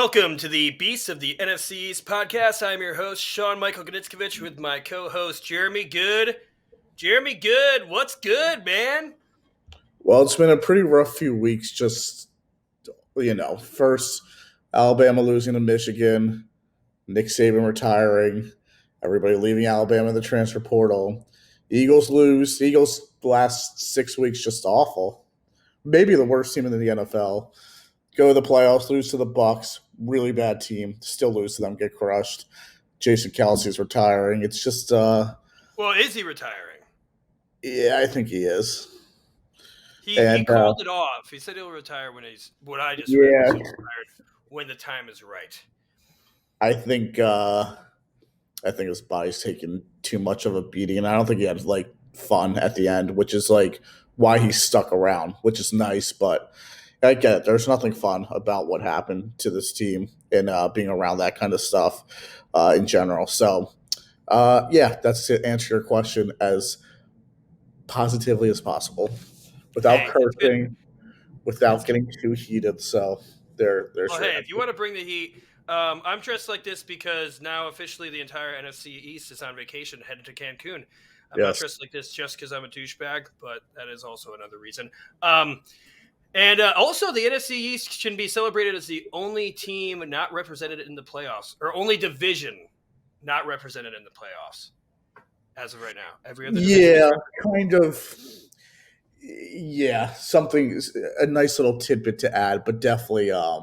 Welcome to the Beasts of the NFC East podcast. I'm your host, Sean Gnitzcavich, with my co-host, Jeremy Goode. Jeremy Goode, what's good, man? Well, it's been a pretty rough few weeks. First Alabama losing to Michigan, Nick Saban retiring, everybody leaving Alabama in the transfer portal. Eagles lose. Eagles the last 6 weeks just awful. Maybe the worst team in the NFL. Go to the playoffs, lose to the Bucs. Really bad team. Still lose to them, get crushed. Jason Kelsey's retiring. It's just Well, is he retiring? Yeah, I think he is. He called it off. He said he'll retire when he's what I just read. He'll retire when the time is right. I think his body's taking too much of a beating, and I don't think he had fun at the end, which is why he stuck around, which is nice. But I get it. There's nothing fun about what happened to this team and being around that kind of stuff in general. So, that's to answer your question as positively as possible, without cursing, without getting too heated. So there's. If you want to bring the heat. I'm dressed like this because now officially the entire NFC East is on vacation, headed to Cancun. I'm not dressed like this just because I'm a douchebag, but that is also another reason. And also, the NFC East can be celebrated as the only team not represented in the playoffs, or only division not represented in the playoffs as of right now. Every other division kind of. Yeah, something, a nice little tidbit to add, but definitely, a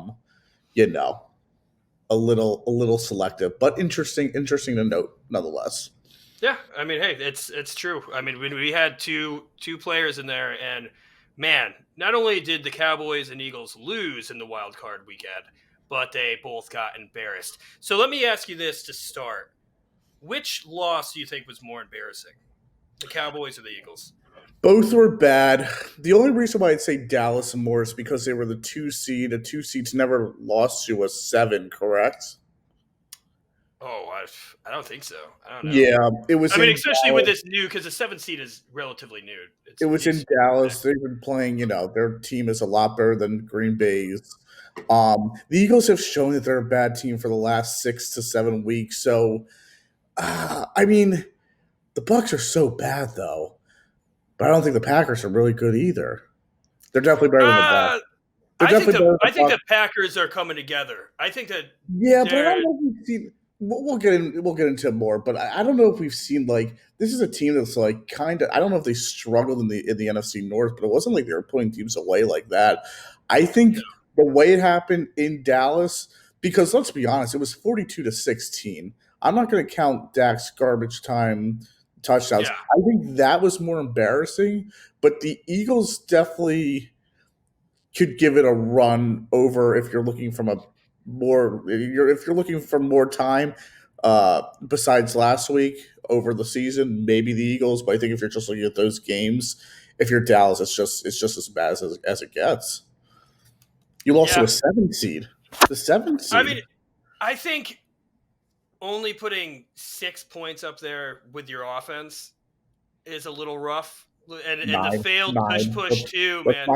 little selective, but interesting to note nonetheless. Yeah, I mean, hey, it's true. I mean, we had two players in there, and man, not only did the Cowboys and Eagles lose in the Wildcard weekend, but they both got embarrassed. So let me ask you this to start. Which loss do you think was more embarrassing? The Cowboys or the Eagles? Both were bad. The only reason why I'd say Dallas and more is because they were the 2 seed. A 2 seed's never lost to a 7, correct? Oh, I don't think so. I don't know. Yeah, it was. I mean, especially with this new, because the 7 seed is relatively new. It was in Dallas. They've been playing. Their team is a lot better than Green Bay's. The Eagles have shown that they're a bad team for the last 6 to 7 weeks. So, I mean, the Bucs are so bad though. But I don't think the Packers are really good either. They're definitely better than the Bucs. I think the Packers are coming together. I think that. Yeah, but I don't know if we've seen. We'll get into it more, but I don't know if we've seen this is a team that's kind of. I don't know if they struggled in the NFC North, but it wasn't like they were putting teams away like that. I think the way it happened in Dallas, because let's be honest, it was 42-16. I'm not going to count Dak's garbage time touchdowns. Yeah. I think that was more embarrassing, but the Eagles definitely could give it a run over if you're looking from if you're looking for more time besides last week over the season, maybe the Eagles. But I think if you're just looking at those games, if you're Dallas, it's just as bad as it gets. You lost to a 7 seed. The 7 seed. I mean, I think only putting 6 points up there with your offense is a little rough. And the failed push too, man.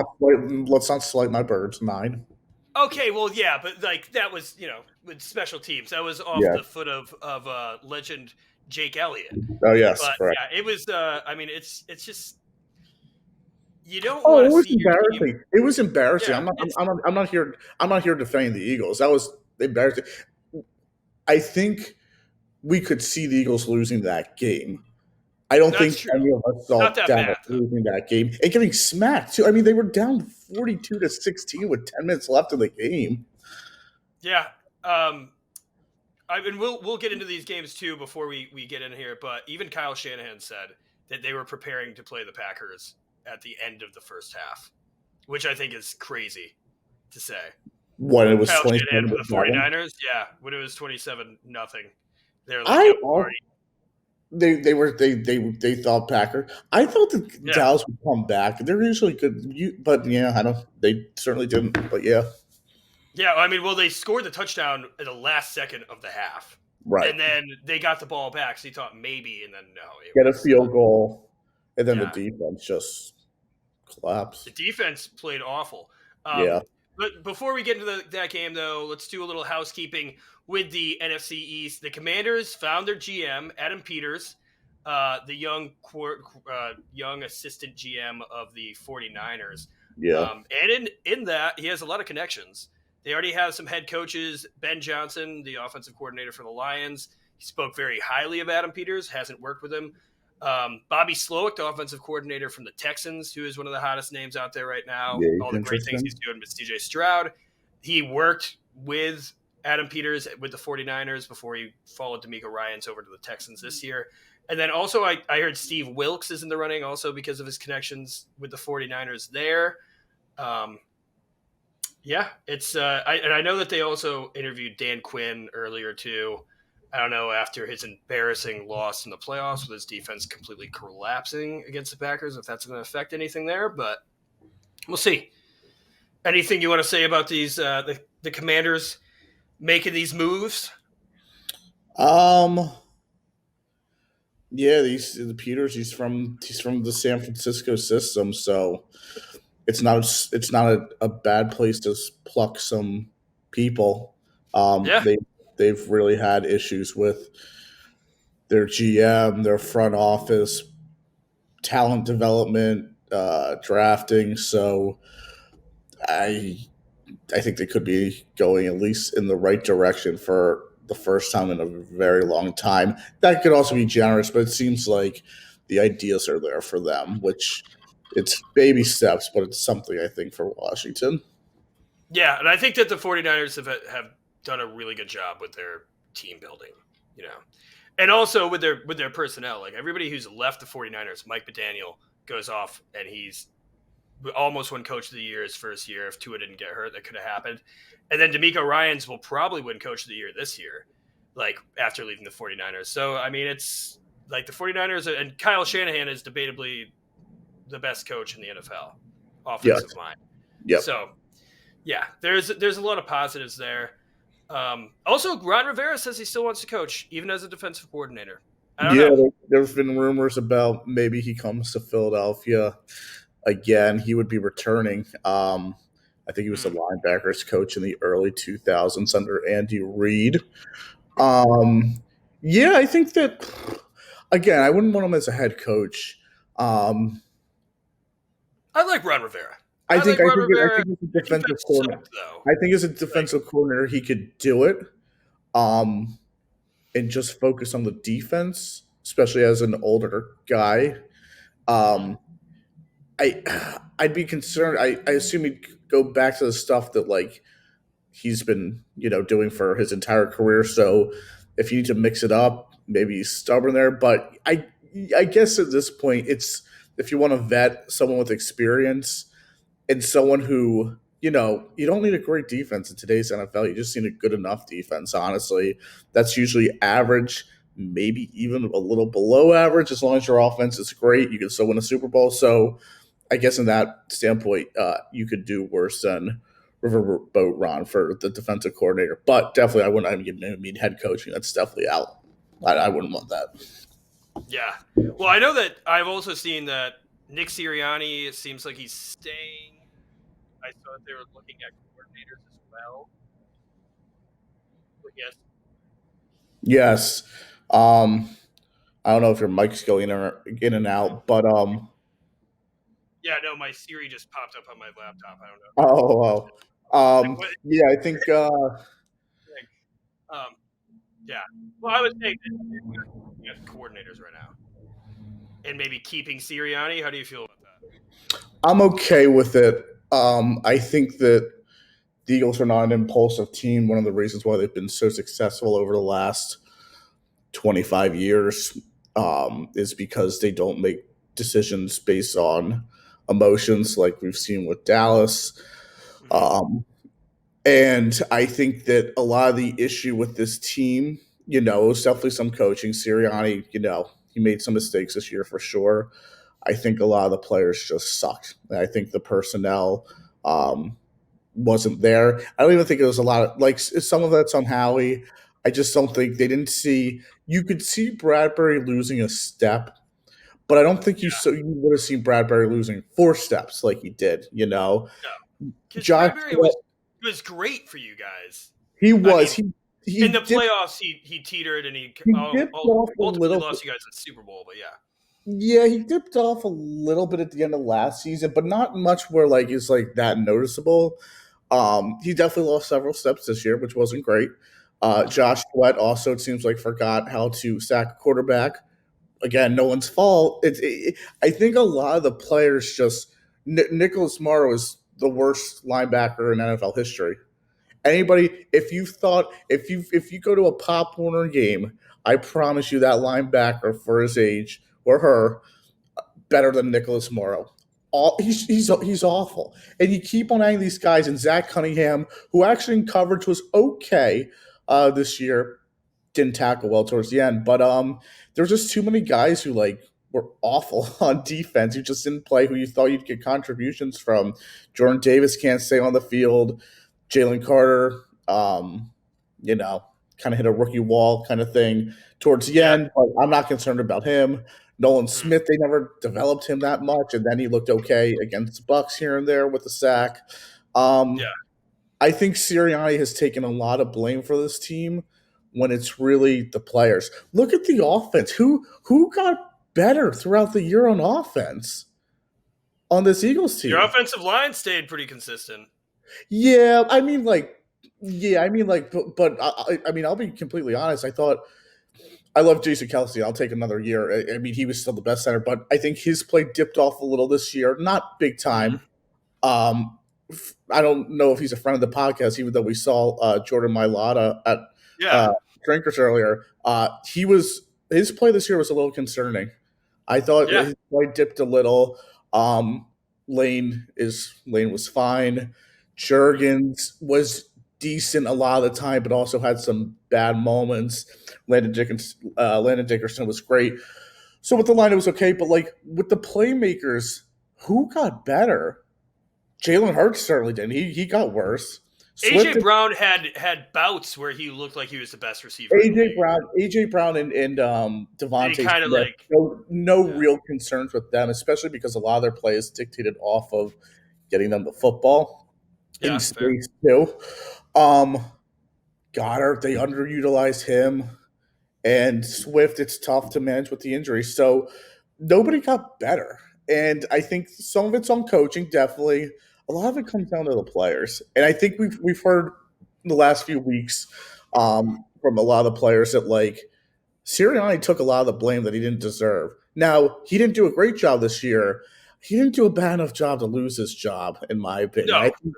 Let's not slight my birds. 9. Okay, well, yeah, but that was, with special teams. That was off the foot of legend Jake Elliott. Oh yes, but, correct. Yeah, it was. I mean, it's just you don't want to see your team. It was embarrassing. Yeah, I'm not here defending the Eagles. That was embarrassing. I think we could see the Eagles losing that game. I don't think any of us saw Dallas losing that game and getting smacked too. I mean, they were down 42-16 with 10 minutes left in the game. Yeah, we'll get into these games too before we get in here. But even Kyle Shanahan said that they were preparing to play the Packers at the end of the first half, which I think is crazy to say. When it was 27 for the 49ers, yeah, when it was 27-0, they're like, They thought Packer. I thought that Dallas would come back. They're usually good, but they certainly didn't. But yeah. Yeah, I mean, they scored the touchdown in the last second of the half, right? And then they got the ball back, so you thought maybe, and then no, get a field goal, and then the defense just collapsed. The defense played awful. Yeah. But before we get into that game, though, let's do a little housekeeping with the NFC East. The Commanders found their GM, Adam Peters, the young assistant GM of the 49ers. Yeah. And in that, he has a lot of connections. They already have some head coaches. Ben Johnson, the offensive coordinator for the Lions, he spoke very highly of Adam Peters, hasn't worked with him. Bobby Slowick, the offensive coordinator from the Texans, who is one of the hottest names out there right now. Yeah, all the great things he's doing with CJ Stroud. He worked with Adam Peters with the 49ers before he followed D'Amico Ryans over to the Texans this year. And then also I heard Steve Wilkes is in the running also because of his connections with the 49ers there. Yeah, it's and I know that they also interviewed Dan Quinn earlier too. I don't know, after his embarrassing loss in the playoffs with his defense completely collapsing against the Packers, if that's going to affect anything there, but we'll see. Anything you want to say about these the Commanders making these moves? Yeah, the Peters. He's from the San Francisco system, so it's not a bad place to pluck some people. Yeah. They've really had issues with their GM, their front office, talent development, drafting. So I think they could be going at least in the right direction for the first time in a very long time. That could also be generous, but it seems like the ideas are there for them, which it's baby steps, but it's something I think for Washington. Yeah, and I think that the 49ers have done a really good job with their team building, And also with their personnel. Like everybody who's left the 49ers, Mike McDaniel goes off and he's almost won Coach of the Year his first year. If Tua didn't get hurt, that could have happened. And then D'Amico Ryans will probably win Coach of the Year this year, like after leaving the 49ers. So, I mean, it's like the 49ers and Kyle Shanahan is debatably the best coach in the NFL, offensive line. Yeah. So, yeah, there's a lot of positives there. Also, Ron Rivera says he still wants to coach, even as a defensive coordinator. I don't know. There's been rumors about maybe he comes to Philadelphia again. He would be returning. I think he was the linebackers coach in the early 2000s under Andy Reid. Yeah, I think that, again, I wouldn't want him as a head coach. I like Ron Rivera. I think as a defensive coordinator, as a defensive coordinator, he could do it, and just focus on the defense, especially as an older guy. I'd be concerned. I assume he'd go back to the stuff that like he's been doing for his entire career. So if you need to mix it up, maybe he's stubborn there. But I guess at this point, it's if you want to vet someone with experience. And someone who, you don't need a great defense in today's NFL. You just need a good enough defense, honestly. That's usually average, maybe even a little below average. As long as your offense is great, you can still win a Super Bowl. So I guess in that standpoint, you could do worse than Riverboat Ron for the defensive coordinator. But definitely, I wouldn't even mean head coaching. That's definitely out. I wouldn't want that. Yeah. Well, I know that I've also seen that Nick Sirianni, it seems like he's staying. I saw that they were looking at coordinators as well. But yes. Yes. I don't know if your mic's going in and out, but yeah, no, my Siri just popped up on my laptop. I don't know. Yeah, I think. Yeah. Well, I was saying that coordinators right now, and maybe keeping Sirianni. How do you feel about that? I'm okay with it. I think that the Eagles are not an impulsive team. One of the reasons why they've been so successful over the last 25 years is because they don't make decisions based on emotions like we've seen with Dallas. And I think that a lot of the issue with this team, it was definitely some coaching. Sirianni, he made some mistakes this year for sure. I think a lot of the players just sucked. I think the personnel wasn't there. I don't even think it was a lot of, like, some of that's on Howie. I just don't think they didn't see – you could see Bradbury losing a step, but I don't think you would have seen Bradbury losing 4 steps like he did, No. Josh Bradbury was was great for you guys. He I was. mean, He in the dipped, playoffs, he teetered and he he dipped off a ultimately little bit. lost you guys at the Super Bowl. But yeah, Yeah, he dipped off a little bit at the end of last season, but not much where like it's like that noticeable. He definitely lost several steps this year, which wasn't great. Josh Sweat also, it seems like, forgot how to sack a quarterback. Again, no one's fault. I think a lot of the players just Nicholas Morrow is the worst linebacker in NFL history. Anybody, if you go to a Pop Warner game, I promise you that linebacker for his age or her better than Nicholas Morrow. He's awful, and you keep on adding these guys. And Zach Cunningham, who actually in coverage was okay this year, didn't tackle well towards the end. But there's just too many guys who like were awful on defense. Who just didn't play. Who you thought you'd get contributions from. Jordan Davis can't stay on the field. Jalen Carter, you know, kind of hit a rookie wall kind of thing towards the yeah, end. But I'm not concerned about him. Nolan mm, Smith, they never developed him that much, and then he looked okay against the Bucs here and there with the sack. yeah. I think Sirianni has taken a lot of blame for this team when it's really the players. Look at the offense. Who got better throughout the year on offense on this Eagles Your team? offensive line stayed pretty consistent. Yeah, but I mean, I'll be completely honest. I love Jason Kelsey. I'll take another year. I mean, he was still the best center, but I think his play dipped off a little this year. Not big Mm-hmm. time. Um, I don't know if he's a friend of the podcast, even though we saw Jordan Mailata at Yeah, uh, Drinkers earlier. His play this year was a little concerning. I thought yeah. his play dipped a little. Um, Lane was fine. Jurgens was decent a lot of the time, but also had some bad moments. Landon Dickerson was great. So with the line, it was okay. But like with the playmakers, who got better? Jalen Hurts certainly didn't. He got worse. Swift AJ and Brown had bouts where he looked like he was the best receiver in the league, AJ Brown and and he Devontae kind of Smith. like, No yeah, real concerns with them, especially because a lot of their plays dictated off of getting them the football in yeah, fair. space too. Um, Goddard, they underutilized him, and Swift. It's tough to manage with the injury, so nobody got better. And I think some of it's on coaching, definitely. A lot of it comes down to the players, and I think we've heard in the last few weeks from a lot of the players that like Sirianni took a lot of the blame that he didn't deserve. Now he didn't do a great job this year. He didn't do a bad enough job to lose his job, in my opinion. No,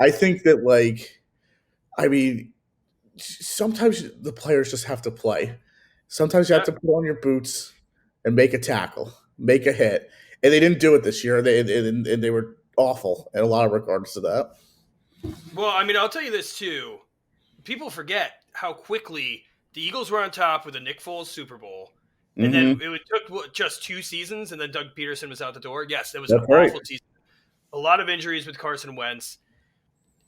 I think that like I mean sometimes the players just have to play. Sometimes you have yeah. to put on your boots and make a tackle, make a hit, and they didn't do it this year. And they were awful in a lot of regards to that. Well, I mean, I'll tell you this too. People forget how quickly the Eagles were on top with a Nick Foles Super Bowl, and then Mm-hmm. it took just 2 seasons, and then Doug Peterson was out the door. Yes, it was an That's right. awful season. A lot of injuries with Carson Wentz.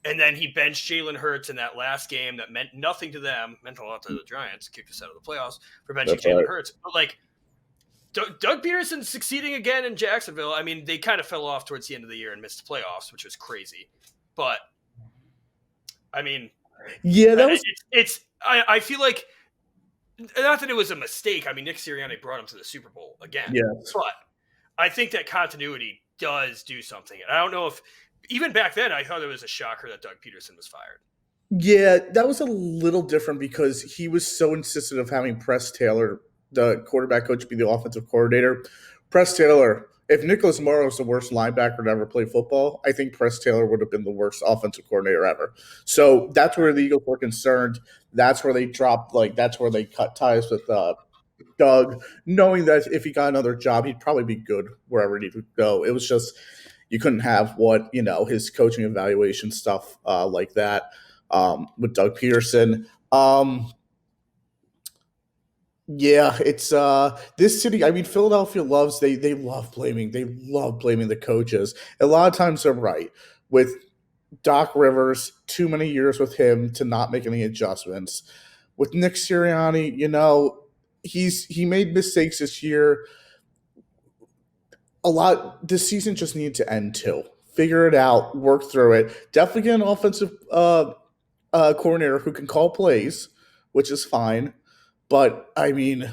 And then he benched Jalen Hurts in that last game that meant nothing to them, meant a lot to the Giants, kicked us out of the playoffs for benching That's Jalen right. Hurts. But like Doug Peterson succeeding again in Jacksonville. I mean, they kind of fell off towards the end of the year and missed the playoffs, which was crazy. But I mean, Yeah, that was I feel like not that it was a mistake. I mean, Nick Sirianni brought him to the Super Bowl again, yes. but I think that continuity does do something. And I don't know if even back then I thought it was a shocker that Doug Peterson was fired. Yeah, that was a little different because he was so insistent of having Press Taylor, the quarterback coach, be the offensive coordinator. Press Taylor, if Nicholas Morrow was the worst linebacker to ever play football, I think Press Taylor would have been the worst offensive coordinator ever. So that's where the Eagles were concerned. That's where they dropped, like, that's where they cut ties with Doug, knowing that if he got another job, he'd probably be good wherever he would go. It was just, you couldn't have his coaching evaluation stuff like that with Doug Peterson. Yeah, it's this city. I mean, Philadelphia loves they love blaming the coaches. A lot of times they're right with Doc Rivers. Too many years with him to not make any adjustments. With Nick Sirianni, he made mistakes this year. A lot this season just needed to end too figure it out, work through it. Definitely get an offensive coordinator who can call plays, which is fine. But I mean,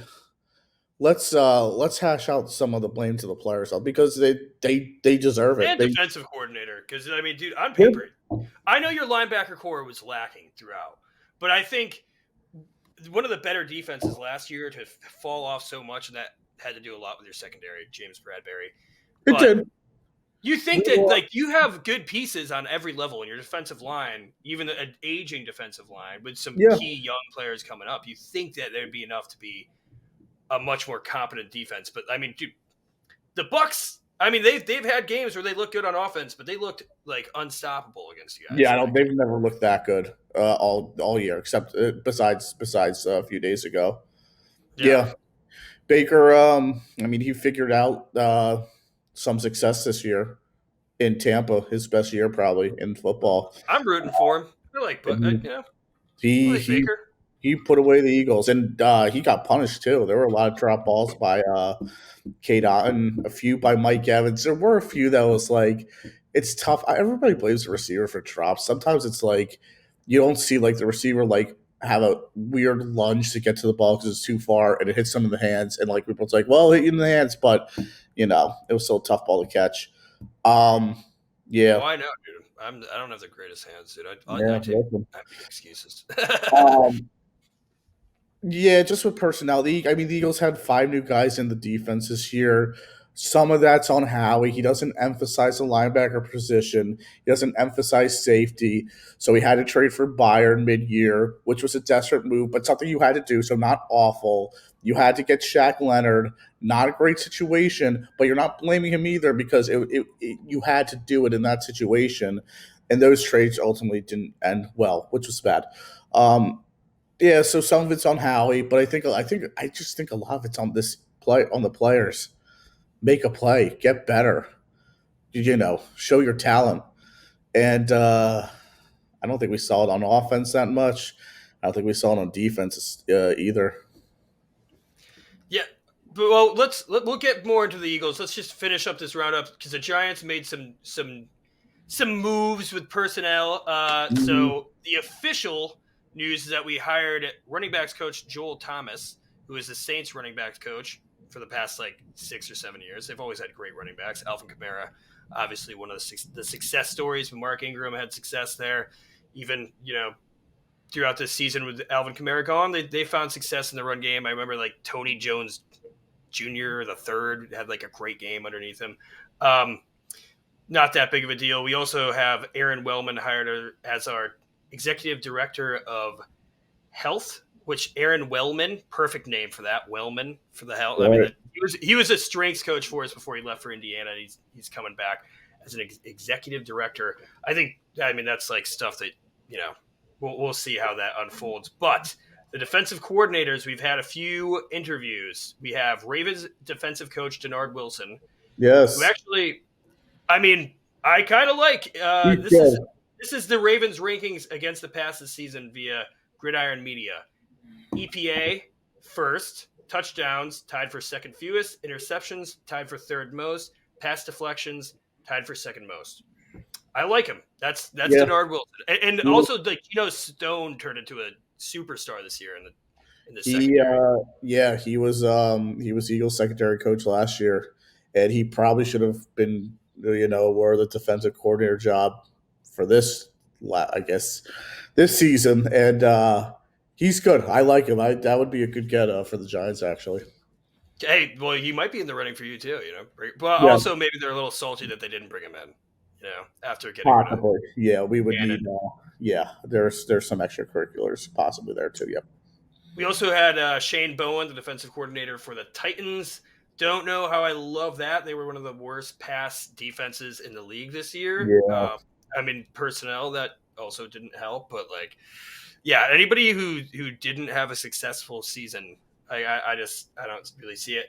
let's hash out some of the blame to the players because they deserve it. And defensive coordinator, because I mean, dude, on paper, I know your linebacker core was lacking throughout, but I think one of the better defenses last year to fall off so much, and that had to do a lot with your secondary, James Bradbury. It But did. you think that like you have good pieces on every level in your defensive line, even an aging defensive line with some key young players coming up. You think that there'd be enough to be a much more competent defense. But I mean, dude, the Bucs. I mean, they've had games where they look good on offense, but they looked like unstoppable against you guys. Yeah, I don't. They've never looked that good all year, except besides a few days ago. Yeah. Baker. I mean, he figured out some success this year in Tampa. His best year probably in football. I'm rooting for him. I like, but you know, he I like Baker. He put away the Eagles, and he got punished too. There were a lot of drop balls by K. Dotton, a few by Mike Evans. There were a few that was like, it's tough. Everybody blames the receiver for drops. Sometimes it's like you don't see like the receiver like have a weird lunge to get to the ball because it's too far and it hits them in the hands, and like people's like, well, it hit you in the hands, but you know it was still a tough ball to catch. Yeah. Oh, I know, dude. I don't have the greatest hands, dude. I take excuses. Yeah, just with personality. I mean, the Eagles had 5 new guys in the defense this year. Some of that's on Howie. He doesn't emphasize the linebacker position. He doesn't emphasize safety. So he had to trade for Byron mid-year, which was a desperate move, but something you had to do, so not awful. You had to get Shaq Leonard. Not a great situation, but you're not blaming him either because you had to do it in that situation. And those trades ultimately didn't end well, which was bad. Yeah, so some of it's on Howie, but I just think a lot of it's on the players. Make a play, get better, show your talent. And I don't think we saw it on offense that much. I don't think we saw it on defense either. Yeah, but well, we'll get more into the Eagles. Let's just finish up this roundup because the Giants made some moves with personnel. So the official news is that we hired running backs coach Joel Thomas, who is the Saints running backs coach for the past like 6 or 7 years. They've always had great running backs. Alvin Kamara, obviously one of the success stories. When Mark Ingram had success there, even throughout this season with Alvin Kamara gone, they found success in the run game. I remember like Tony Jones Jr. the third had like a great game underneath him. Not that big of a deal. We also have Aaron Wellman hired as our executive director of health, which Aaron Wellman, perfect name for that. Wellman for the health. Right. I mean, he was a strengths coach for us before he left for Indiana. He's coming back as an executive director. I mean, that's like stuff that, we'll see how that unfolds. But the defensive coordinators, we've had a few interviews. We have Ravens defensive coach Denard Wilson. Yes. Who actually, I mean, I kind of like this is the Ravens rankings against the pass this season via Gridiron Media. EPA first, touchdowns tied for second fewest, interceptions tied for third most, pass deflections tied for second most. I like him. That's Denard Wilson, and also like Stone turned into a superstar this year in the secondary. He was Eagles secondary coach last year, and he probably should have been wore the defensive coordinator job for this season, and he's good. I like him. That would be a good get for the Giants actually. Hey, well, he might be in the running for you too. But also maybe they're a little salty that they didn't bring him in. After getting possibly, we would need. There's some extracurriculars possibly there too. Yep. We also had Shane Bowen, the defensive coordinator for the Titans. Don't know how I love that. They were one of the worst pass defenses in the league this year. Yeah. I mean, personnel that also didn't help, but anybody who didn't have a successful season, I don't really see it.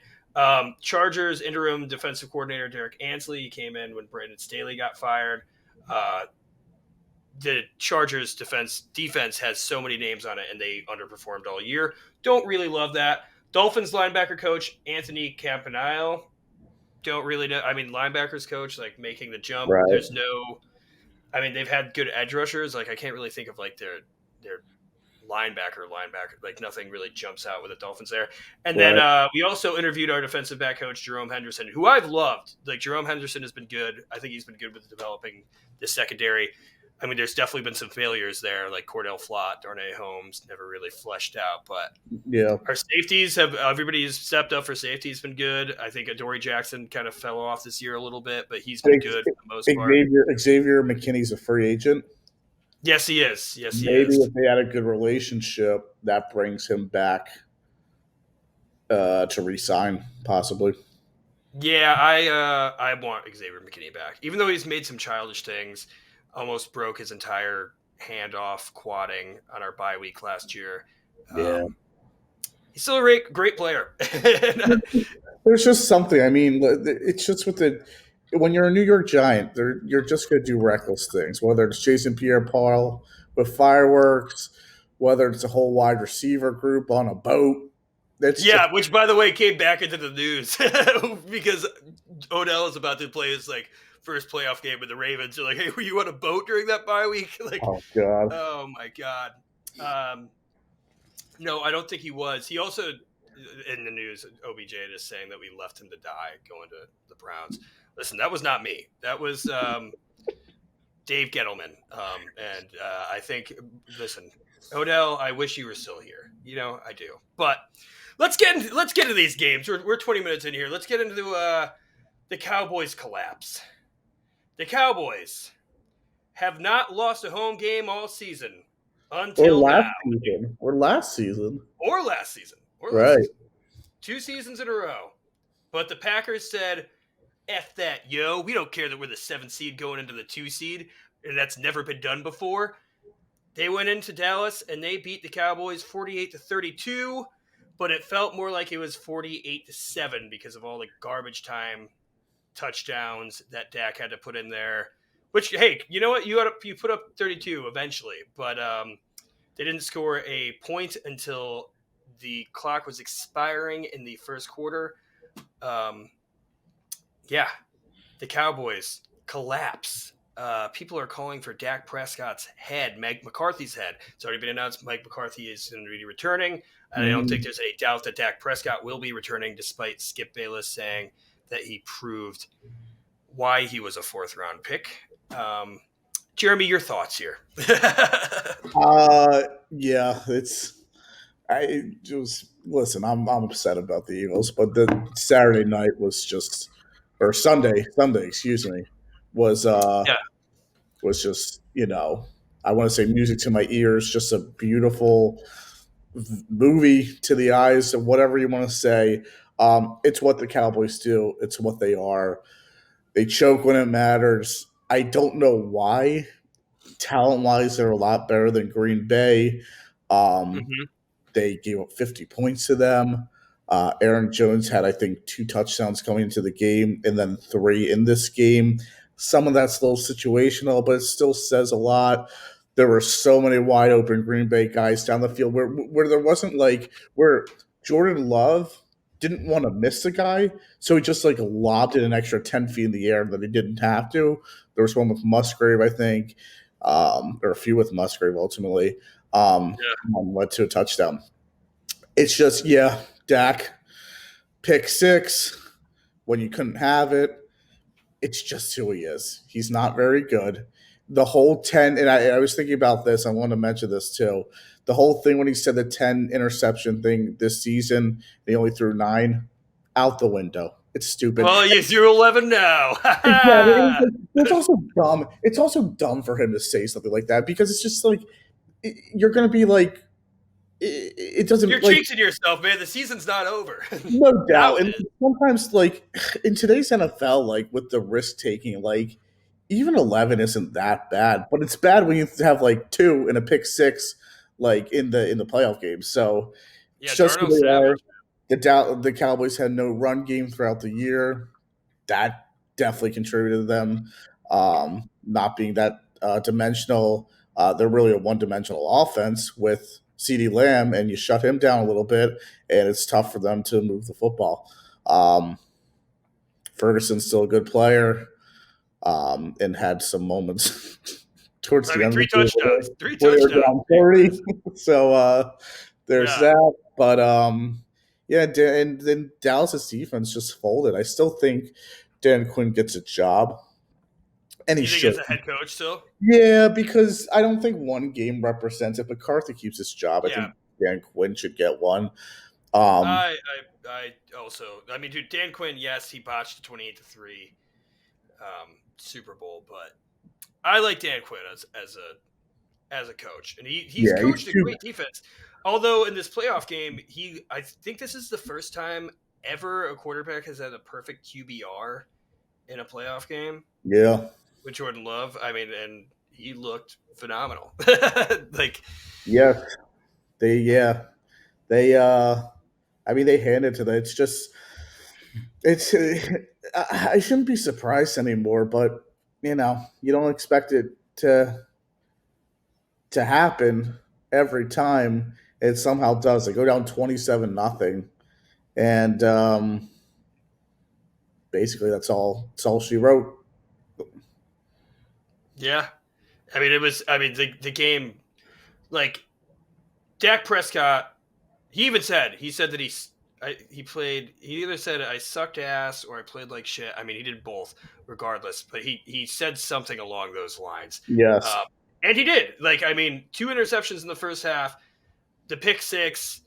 Chargers interim defensive coordinator Derek Ansley came in when Brandon Staley got fired. The Chargers defense has so many names on it, and they underperformed all year. Don't really love that. Dolphins linebacker coach Anthony Campanile. don't really know. I mean, linebackers coach, like making the jump. Right. There's no. I mean, they've had good edge rushers. Like I can't really think of like their linebacker. Like nothing really jumps out with the Dolphins there. And then Right. we also interviewed our defensive back coach Jerome Henderson, who I've loved. Like Jerome Henderson has been good. I think he's been good with developing the secondary. I mean, there's definitely been some failures there, like Cordell Flott, Darnay Holmes, never really fleshed out. But Yeah. our safeties have everybody's stepped up for safety. Has been good. I think Adoree Jackson kind of fell off this year a little bit, but he's been good for the most part. Xavier McKinney's a free agent. Yes, he is. Yes, he Maybe is. if they had a good relationship, that brings him back to resign, possibly. Yeah, I want Xavier McKinney back, even though he's made some childish things. Almost broke his entire hand off quadding on our bye week last year. Yeah. He's still a great player. There's just something. I mean, it's just with when you're a New York Giant, you're just going to do reckless things, whether it's Jason Pierre-Paul with fireworks, whether it's a whole wide receiver group on a boat. Yeah, which by the way came back into the news because Odell is about to play his like first playoff game with the Ravens. They're like, "Hey, were you on a boat during that bye week?" Like, oh god, oh my god. No, I don't think he was. He also in the news, OBJ is saying that we left him to die going to the Browns. Listen, that was not me. That was Dave Gettleman. And I think, listen, Odell, I wish you were still here. You know, I do. But let's get into these games. We're 20 minutes in here. Let's get into the Cowboys collapse. The Cowboys have not lost a home game all season until now. Or last season. Right. 2 seasons in a row. But the Packers said, F that, yo. We don't care that we're the 7th seed going into the 2 seed, and that's never been done before. They went into Dallas, and they beat the Cowboys 48-32, but it felt more like it was 48-7 because of all the garbage time touchdowns that Dak had to put in there. Which, hey, you know what? You put up 32 eventually, but they didn't score a point until the clock was expiring in the first quarter. Yeah, the Cowboys collapse. People are calling for Dak Prescott's head, Mike McCarthy's head. It's already been announced Mike McCarthy is going to be returning. And I don't think there's any doubt that Dak Prescott will be returning, despite Skip Bayless saying that he proved why he was a 4th-round pick. Jeremy, your thoughts here? Yeah, listen. I'm upset about the Eagles, but the Saturday night was just, or Sunday, excuse me, was just, I want to say music to my ears, just a beautiful movie to the eyes, of whatever you want to say. It's what the Cowboys do. It's what they are. They choke when it matters. I don't know why. Talent-wise, they're a lot better than Green Bay. They gave up 50 points to them. Aaron Jones had, I think, 2 touchdowns coming into the game and then 3 in this game. Some of that's a little situational, but it still says a lot. There were so many wide open Green Bay guys down the field where there wasn't where Jordan Love didn't want to miss the guy, so he just lobbed it an extra 10 feet in the air that he didn't have to. There was one with Musgrave, I think, or a few with Musgrave ultimately. Led to a touchdown. It's just, Dak, pick 6 when you couldn't have it. It's just who he is. He's not very good. The whole 10, and I was thinking about this. I want to mention this too. The whole thing when he said the 10 interception thing this season, he only threw 9 out the window. It's stupid. Well, you threw 11 now. It's also dumb. It's also dumb for him to say something like that because it's just you're going to be it doesn't. You're jinxing yourself, man. The season's not over. No doubt. And sometimes, in today's NFL, with the risk taking, even 11 isn't that bad, but it's bad when you have 2 and a pick 6, in the playoff games. So yeah, just Darnold's savage. The Cowboys had no run game throughout the year. That definitely contributed to them not being that dimensional. They're really a one-dimensional offense with CeeDee Lamb, and you shut him down a little bit, and it's tough for them to move the football. Ferguson's still a good player, and had some moments towards I the mean, end of three the game touchdowns, three where they were touchdowns. down 30. So there's Yeah. that. But yeah, and then Dallas's defense just folded. I still think Dan Quinn gets a job, and he You think should. as a head coach still? Yeah, because I don't think one game represents it. McCarthy keeps his job. I Yeah. think Dan Quinn should get one. Um, I also, I mean, dude, Dan Quinn, yes, he botched the 28-3 Super Bowl, but I like Dan Quinn as a coach, and he's yeah, coached a great defense. Although in this playoff game, I think this is the first time ever a quarterback has had a perfect QBR in a playoff game. Yeah, with Jordan Love. I mean, and he looked phenomenal. yeah, they. I mean, they handed to that. It's just, it's. I shouldn't be surprised anymore, but you don't expect it to happen every time. It somehow does. They go down 27-0, and basically that's all. That's all she wrote. Yeah, I mean, the game, like Dak Prescott. He said that he played. He either said I sucked ass or I played like shit. I mean, he did both, regardless. But he said something along those lines. Yes. And he did. Like, I mean, 2 interceptions in the first half, the pick 6,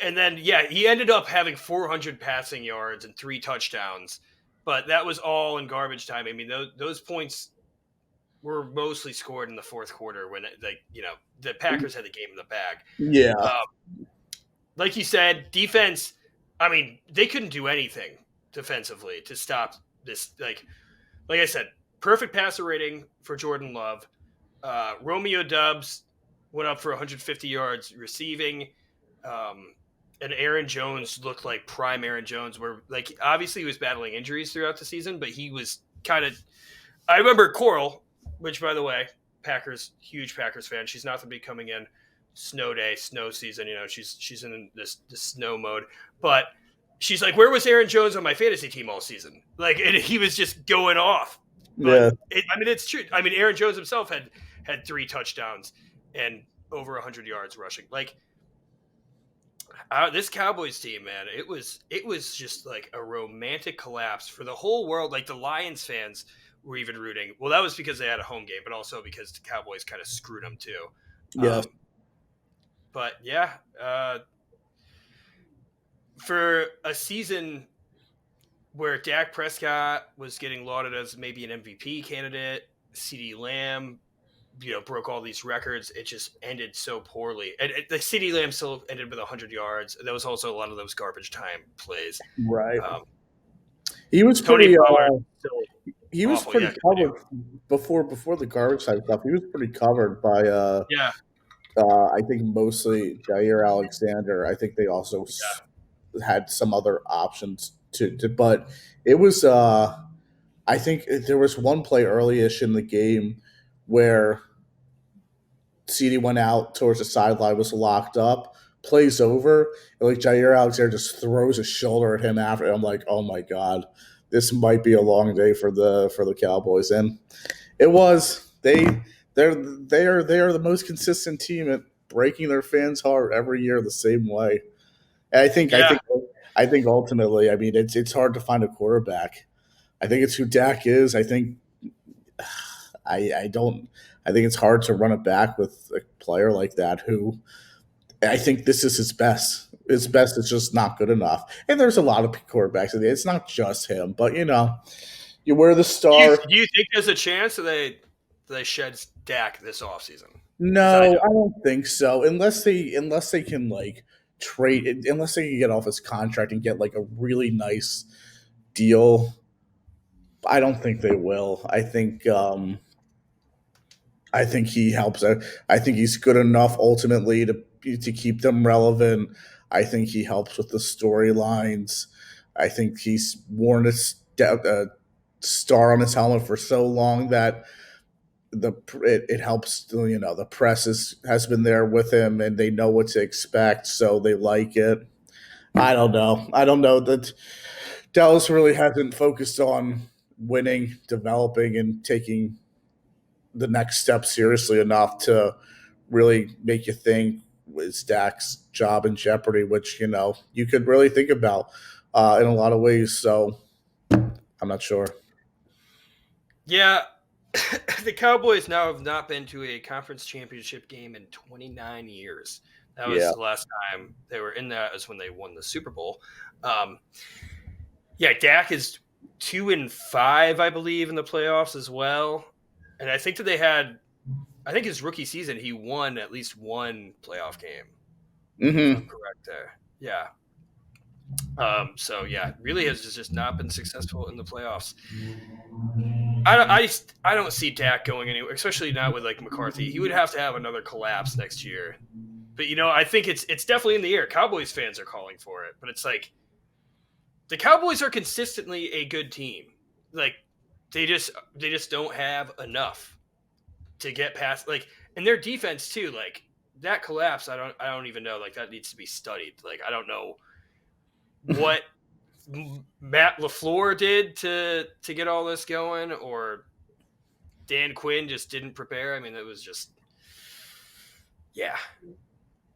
and then he ended up having 400 passing yards and 3 touchdowns. But that was all in garbage time. I mean, those points were mostly scored in the fourth quarter when the Packers had the game in the bag. Yeah. Like you said, defense, I mean, they couldn't do anything defensively to stop this. Like I said, perfect passer rating for Jordan Love. Romeo Doubs went up for 150 yards receiving. And Aaron Jones looked like prime Aaron Jones, where obviously he was battling injuries throughout the season, but he was kind of. I remember Coral, which by the way, huge Packers fan. She's not to be coming in snow day, snow season. She's in this snow mode, but she's like, "Where was Aaron Jones on my fantasy team all season?" And he was just going off. But it's true. I mean, Aaron Jones himself had 3 touchdowns and over 100 yards rushing. This Cowboys team, man, it was just like a romantic collapse for the whole world. Like the Lions fans were even rooting. Well, that was because they had a home game, but also because the Cowboys kind of screwed them too. Yeah. But yeah, for a season where Dak Prescott was getting lauded as maybe an MVP candidate, CeeDee Lamb, broke all these records. It just ended so poorly. And the CeeDee Lamb still ended with 100 yards. There was also a lot of those garbage time plays. Right. He was pretty. He was pretty covered before the garbage time stuff. He was pretty covered by. I think mostly Jair Alexander. I think they also had some other options but it was. I think there was one play early-ish in the game where CD went out towards the sideline, was locked up, plays over, and Jair Alexander just throws a shoulder at him after. I'm like, oh my god, this might be a long day for the Cowboys, and it was. They are the most consistent team at breaking their fans' heart every year the same way. And I think ultimately, I mean, it's hard to find a quarterback. I think it's who Dak is. I think it's hard to run it back with a player like that who I think this is his best. His best is just not good enough. And there's a lot of quarterbacks. It's not just him, but you wear the star. Do you think there's a chance that they shed Dak this offseason? No, I don't think so. Unless they can trade, unless they can get off his contract and get a really nice deal. I don't think they will. I think he helps. I think he's good enough ultimately to keep them relevant. I think he helps with the storylines. I think he's worn a star on his helmet for so long that it helps. The press has been there with him, and they know what to expect, so they like it. I don't know that Dallas really hasn't focused on winning, developing, and taking the next step seriously enough to really make you think, is Dak's job in jeopardy, which you could really think about in a lot of ways. So I'm not sure. Yeah, the Cowboys now have not been to a conference championship game in 29 years. That was Yeah. the last time they were in that, is when they won the Super Bowl. Yeah, Dak is 2-5, I believe, in the playoffs as well. And I think that I think his rookie season, he won at least one playoff game. If I'm correct there. Yeah. So yeah, really has just not been successful in the playoffs. I don't see Dak going anywhere, especially not with like McCarthy. He would have to have another collapse next year. But I think it's definitely in the air. Cowboys fans are calling for it, but it's like the Cowboys are consistently a good team. Like they just don't have enough to get past, like, and their defense too. Like that collapse, I don't even know. Like that needs to be studied. Like I don't know what Matt LaFleur did to get all this going, or Dan Quinn just didn't prepare. I mean, it was just, yeah,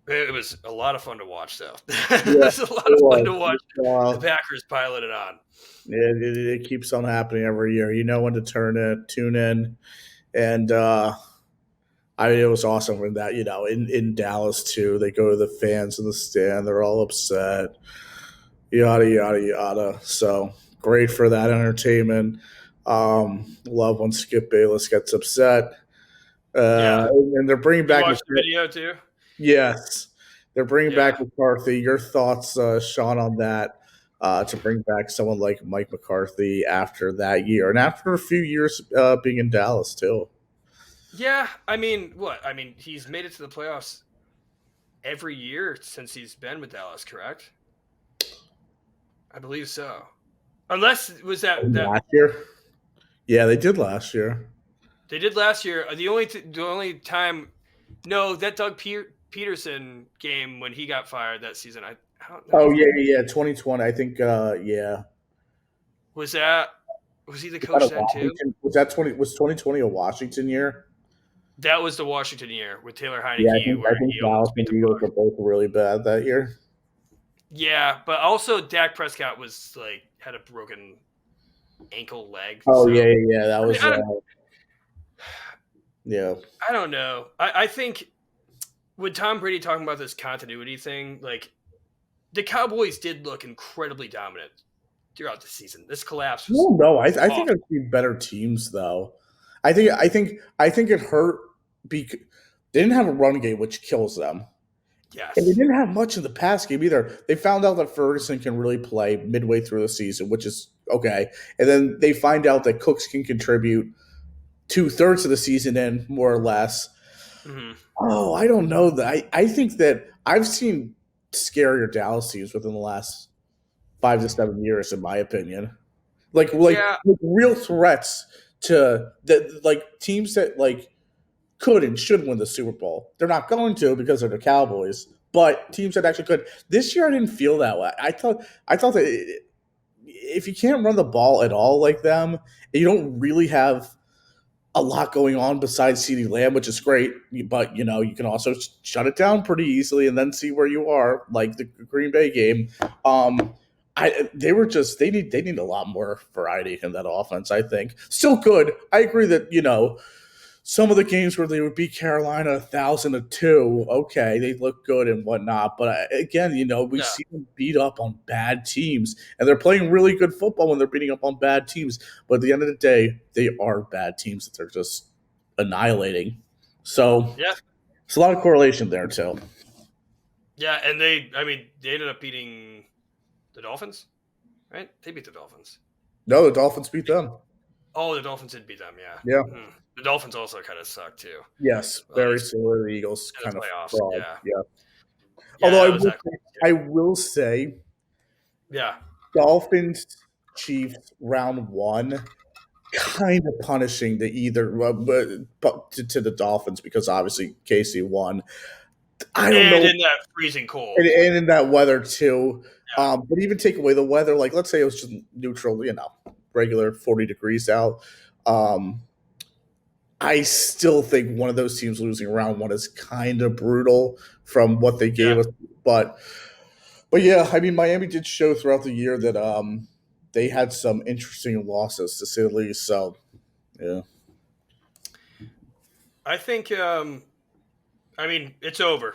it was a lot of fun to watch, though. It was a lot of fun to watch the Packers piling it on. It keeps on happening every year. You know when to tune in, and it was awesome when that in Dallas too. They go to the fans in the stand; they're all upset, yada yada yada. So great for that entertainment. Love when Skip Bayless gets upset. And they're bringing back. You watched the video too? Yes, they're bringing back McCarthy. Your thoughts, Sean, on that? To bring back someone like Mike McCarthy after that year and after a few years being in Dallas too. Yeah, I mean, what? I mean, he's made it to the playoffs every year since he's been with Dallas, correct? I believe so. Unless was that last year? Yeah, they did last year. They did last year. The only time, no, that Doug Peterson game when he got fired that season. I don't know. Oh yeah, 2020. I think. Yeah. Was he the coach then too? Was 2020 a Washington year? That was the Washington year with Taylor Heineke. Yeah, I think Dallas and the Eagles were both really bad that year. Yeah, but also Dak Prescott was like had a broken ankle leg. Oh, so, yeah. That was. Yeah. I don't know. I think with Tom Brady talking about this continuity thing, like the Cowboys did look incredibly dominant throughout the season. This collapse was no, I think I've seen better teams though. I think it hurt because they didn't have a run game, which kills them. Yes. And they didn't have much in the pass game either. They found out that Ferguson can really play midway through the season, which is okay. And then they find out that Cooks can contribute 2/3 of the season in, more or less. Mm-hmm. Oh, I don't know. I think that I've seen scarier Dallas teams within the last 5 to 7 years, in my opinion. Like real threats to teams that could and should win the Super Bowl. They're not going to because they're the Cowboys, but teams that actually could. This year, I didn't feel that way. I thought that if you can't run the ball at all like them, and you don't really have a lot going on besides CeeDee Lamb, which is great, but you can also shut it down pretty easily and then see where you are, like the Green Bay game. They need a lot more variety in that offense, I think. Still good. I agree that, some of the games where they would beat Carolina 1,000-2, okay, they look good and whatnot. But again, we see them beat up on bad teams, and they're playing really good football when they're beating up on bad teams. But at the end of the day, they are bad teams that they're just annihilating. So there's a lot of correlation there too. Yeah, and they ended up beating the Dolphins, right? They beat the Dolphins. No, the Dolphins beat them. Oh, the Dolphins did beat them, yeah. Yeah. Mm-hmm. The Dolphins also kind of suck too. Yes, very similar to the Eagles. Kind of playoffs. Fraud. Yeah. Although I will say, Dolphins Chiefs round 1, kind of punishing to the Dolphins because obviously Casey won. I don't know. In that freezing cold. And in that weather too. Yeah. But even take away the weather, like let's say it was just neutral, regular 40 degrees out. Um, I still think one of those teams losing round one is kind of brutal from what they gave Yeah. us. But yeah, I mean, Miami did show throughout the year that they had some interesting losses to say the least. So yeah, I think. I mean, it's over.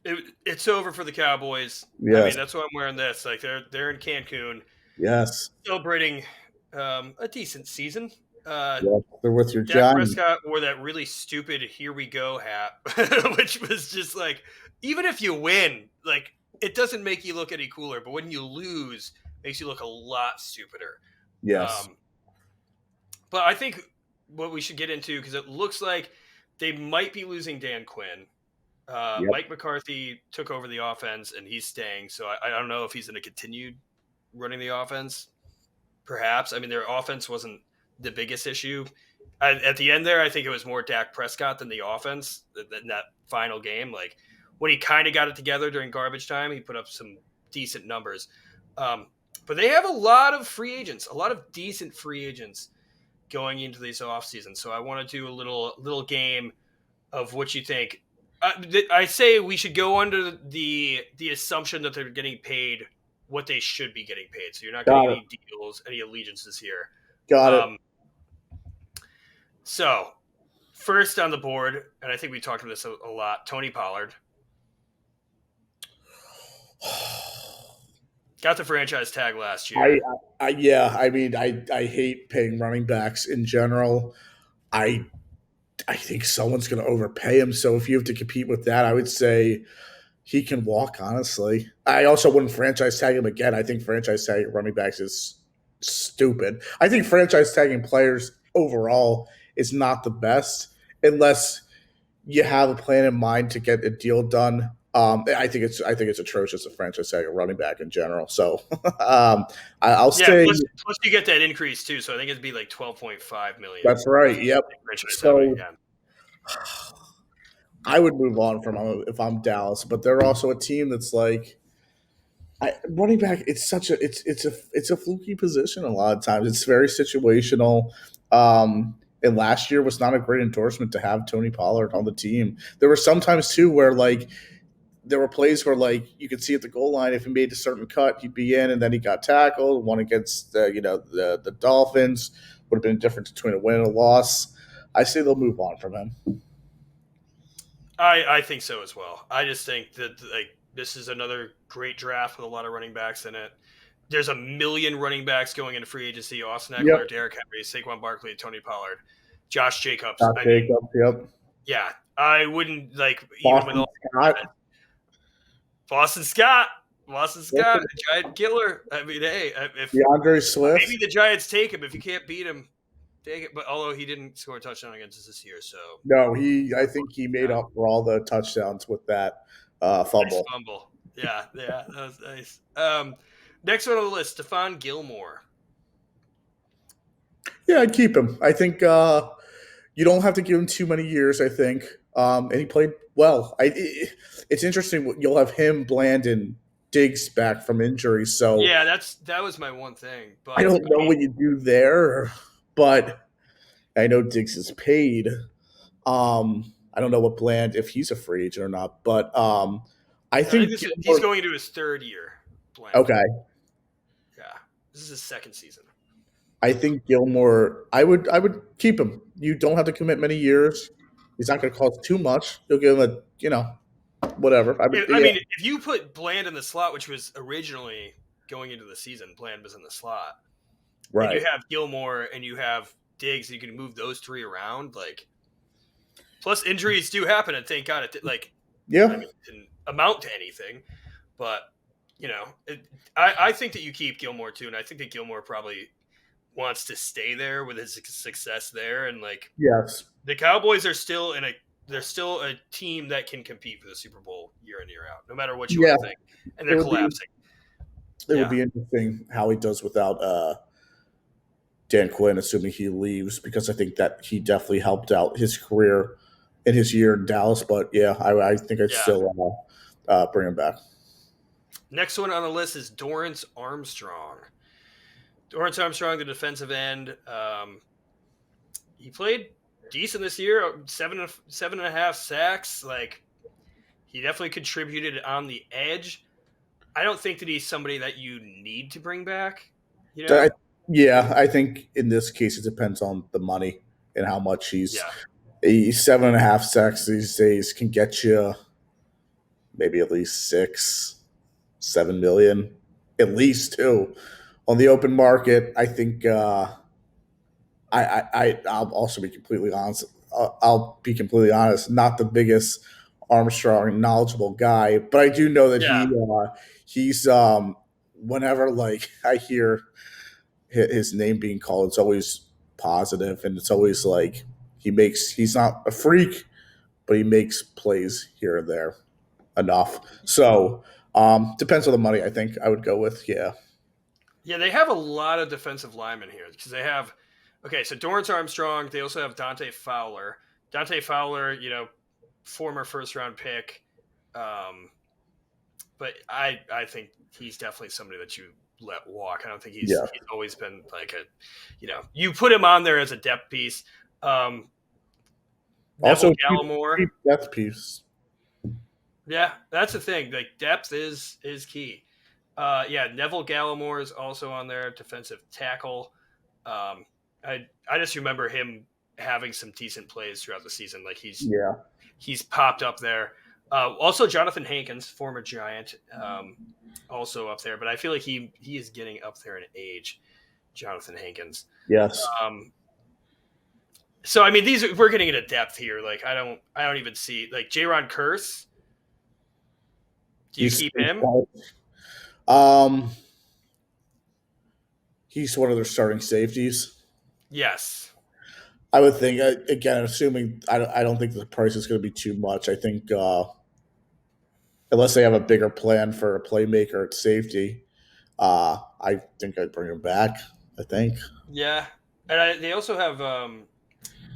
It's over for the Cowboys. I mean, yes, that's why I'm wearing this. Like they're in Cancun yes, celebrating a decent season. yes. They're with your Dak Giants. Prescott wore that really stupid "Here we go" hat, which was just like, even if you win, like it doesn't make you look any cooler, but when you lose, it makes you look a lot stupider. Yes, Um, but I think what we should get into, because it looks like they might be losing Dan Quinn. yep. Mike McCarthy took over the offense, and he's staying. So I don't know if he's going to continue running the offense. Perhaps. I mean, their offense wasn't the biggest issue. At the end there, I think it was more Dak Prescott than the offense in that final game. Like when he kind of got it together during garbage time, he put up some decent numbers. But they have a lot of free agents, a lot of decent free agents going into this offseason. So I want to do a little game of what you think. I say we should go under the assumption that they're getting paid what they should be getting paid. So you're not getting Got it. any deals, any allegiances here. Got it. So first on the board, and I think we talked about this a lot, Tony Pollard. Got the franchise tag last year. Yeah. I mean, I hate paying running backs in general. I think someone's going to overpay him. So if you have to compete with that, I would say he can walk, honestly. I also wouldn't franchise tag him again. I think franchise tagging running backs is stupid. I think franchise tagging players overall is not the best unless you have a plan in mind to get a deal done. I think it's atrocious to franchise tag a running back in general. So I'll stay. Plus you get that increase too. So I think it'd be like 12.5 million. That's right. Yep. So I would move on from him if I'm Dallas, but they're also a team that's like running back. It's a fluky position a lot of times. It's very situational. And last year was not a great endorsement to have Tony Pollard on the team. There were sometimes too where like there were plays where like you could see at the goal line if he made a certain cut, he'd be in, and then he got tackled. One against the Dolphins would have been a difference between a win and a loss. I say they'll move on from him. I think so as well. I just think that like this is another great draft with a lot of running backs in it. There's a million running backs going into free agency: Austin Eckler, Derrick Henry, Saquon Barkley, Tony Pollard, Josh Jacobs. Yep. Yeah, I wouldn't like Boston even with all Scott. Boston Scott, a giant killer. I mean, hey, if DeAndre Swift, maybe the Giants take him if you can't beat him. Take it, but although he didn't score a touchdown against us this year, so no, I think he made up for all the touchdowns with that fumble. Nice fumble. Yeah, that was nice. Next one on the list, Stephon Gilmore. Yeah, I'd keep him. I think you don't have to give him too many years. I think, and he played well. It's interesting. You'll have him, Bland, and Diggs back from injury. So yeah, that was my one thing. But I don't know what you do there, but I know Diggs is paid. I don't know what Bland if he's a free agent or not, but I think he's going into his third year. Bland. Okay. Yeah, this is his second season. I think Gilmore. I would keep him. You don't have to commit many years. He's not going to cost too much. You'll give him whatever. I mean, if you put Bland in the slot, which was originally going into the season, Bland was in the slot. Right. And you have Gilmore and you have Diggs. You can move those three around. Like, plus injuries do happen, and thank God it didn't amount to anything. But I think that you keep Gilmore too, and I think that Gilmore probably wants to stay there with his success there, and yes, the Cowboys are still they're still a team that can compete for the Super Bowl year in year out, no matter what you want to think, and they're collapsing. It would be interesting how he does without Dan Quinn, assuming he leaves, because I think that he definitely helped out his career in his year in Dallas. But yeah, I think I'd still bring him back. Next one on the list is Dorrance Armstrong. Dorrance Armstrong, the defensive end. He played decent this year, seven and a half sacks. Like, he definitely contributed on the edge. I don't think that he's somebody that you need to bring back. You know? Yeah, I think in this case it depends on the money and how much Yeah. he's 7.5 sacks these days can get you maybe at least 6, 7 million, at least two on the open market. I think I'll also be completely honest. I'll be completely honest. Not the biggest Armstrong knowledgeable guy, but I do know that Yeah. he's whenever like I hear his name being called, it's always positive, and it's always like he's not a freak, but he makes plays here and there enough. So depends on the money. I think I would go with Yeah, they have a lot of defensive linemen here because they have, so Dorrance Armstrong. They also have Dante Fowler. Dante Fowler, former first round pick. But I think he's definitely somebody that you let walk. I don't think he's always been like you put him on there as a depth piece. Also, Gallimore, depth piece. Yeah, that's the thing. Like, depth is key. Neville Gallimore is also on there, defensive tackle. I just remember him having some decent plays throughout the season. Like, he's popped up there. Also, Jonathan Hankins, former Giant, also up there. But I feel like he is getting up there in age, Jonathan Hankins. Yes. So I mean, we're getting into depth here. Like, I don't even see like Jaron Curse. Do you keep him? He's one of their starting safeties. Yes. I would think, again, assuming I don't think the price is going to be too much. I think unless they have a bigger plan for a playmaker at safety, I think I'd bring him back. I think. Yeah, and they also have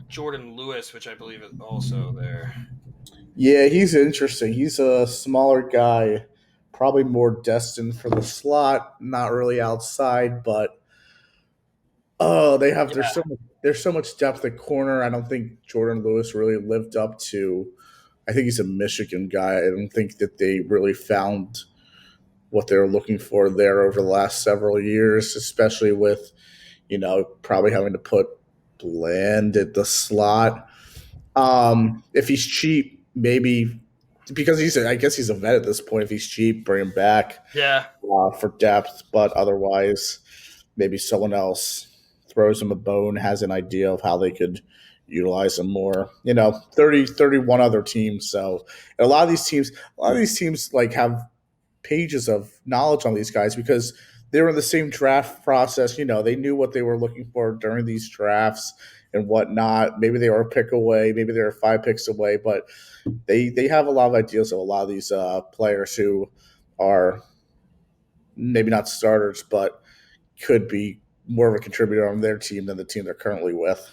Jordan Lewis, which I believe is also there. Yeah, he's interesting. He's a smaller guy, probably more destined for the slot, not really outside, but there's so much depth at corner. I don't think Jordan Lewis really lived up to. I think he's a Michigan guy. I don't think that they really found what they were looking for there over the last several years, especially with, probably having to put Bland at the slot. If he's cheap, maybe because I guess he's a vet at this point. If he's cheap, bring him back. Yeah. For depth, but otherwise, maybe someone else throws him a bone, has an idea of how they could utilize him more. 31 other teams. So a lot of these teams like have pages of knowledge on these guys because they were in the same draft process. They knew what they were looking for during these drafts and whatnot. Maybe they were a pick away, maybe they were 5 picks away, but they have a lot of ideas of a lot of these players who are maybe not starters, but could be more of a contributor on their team than the team they're currently with.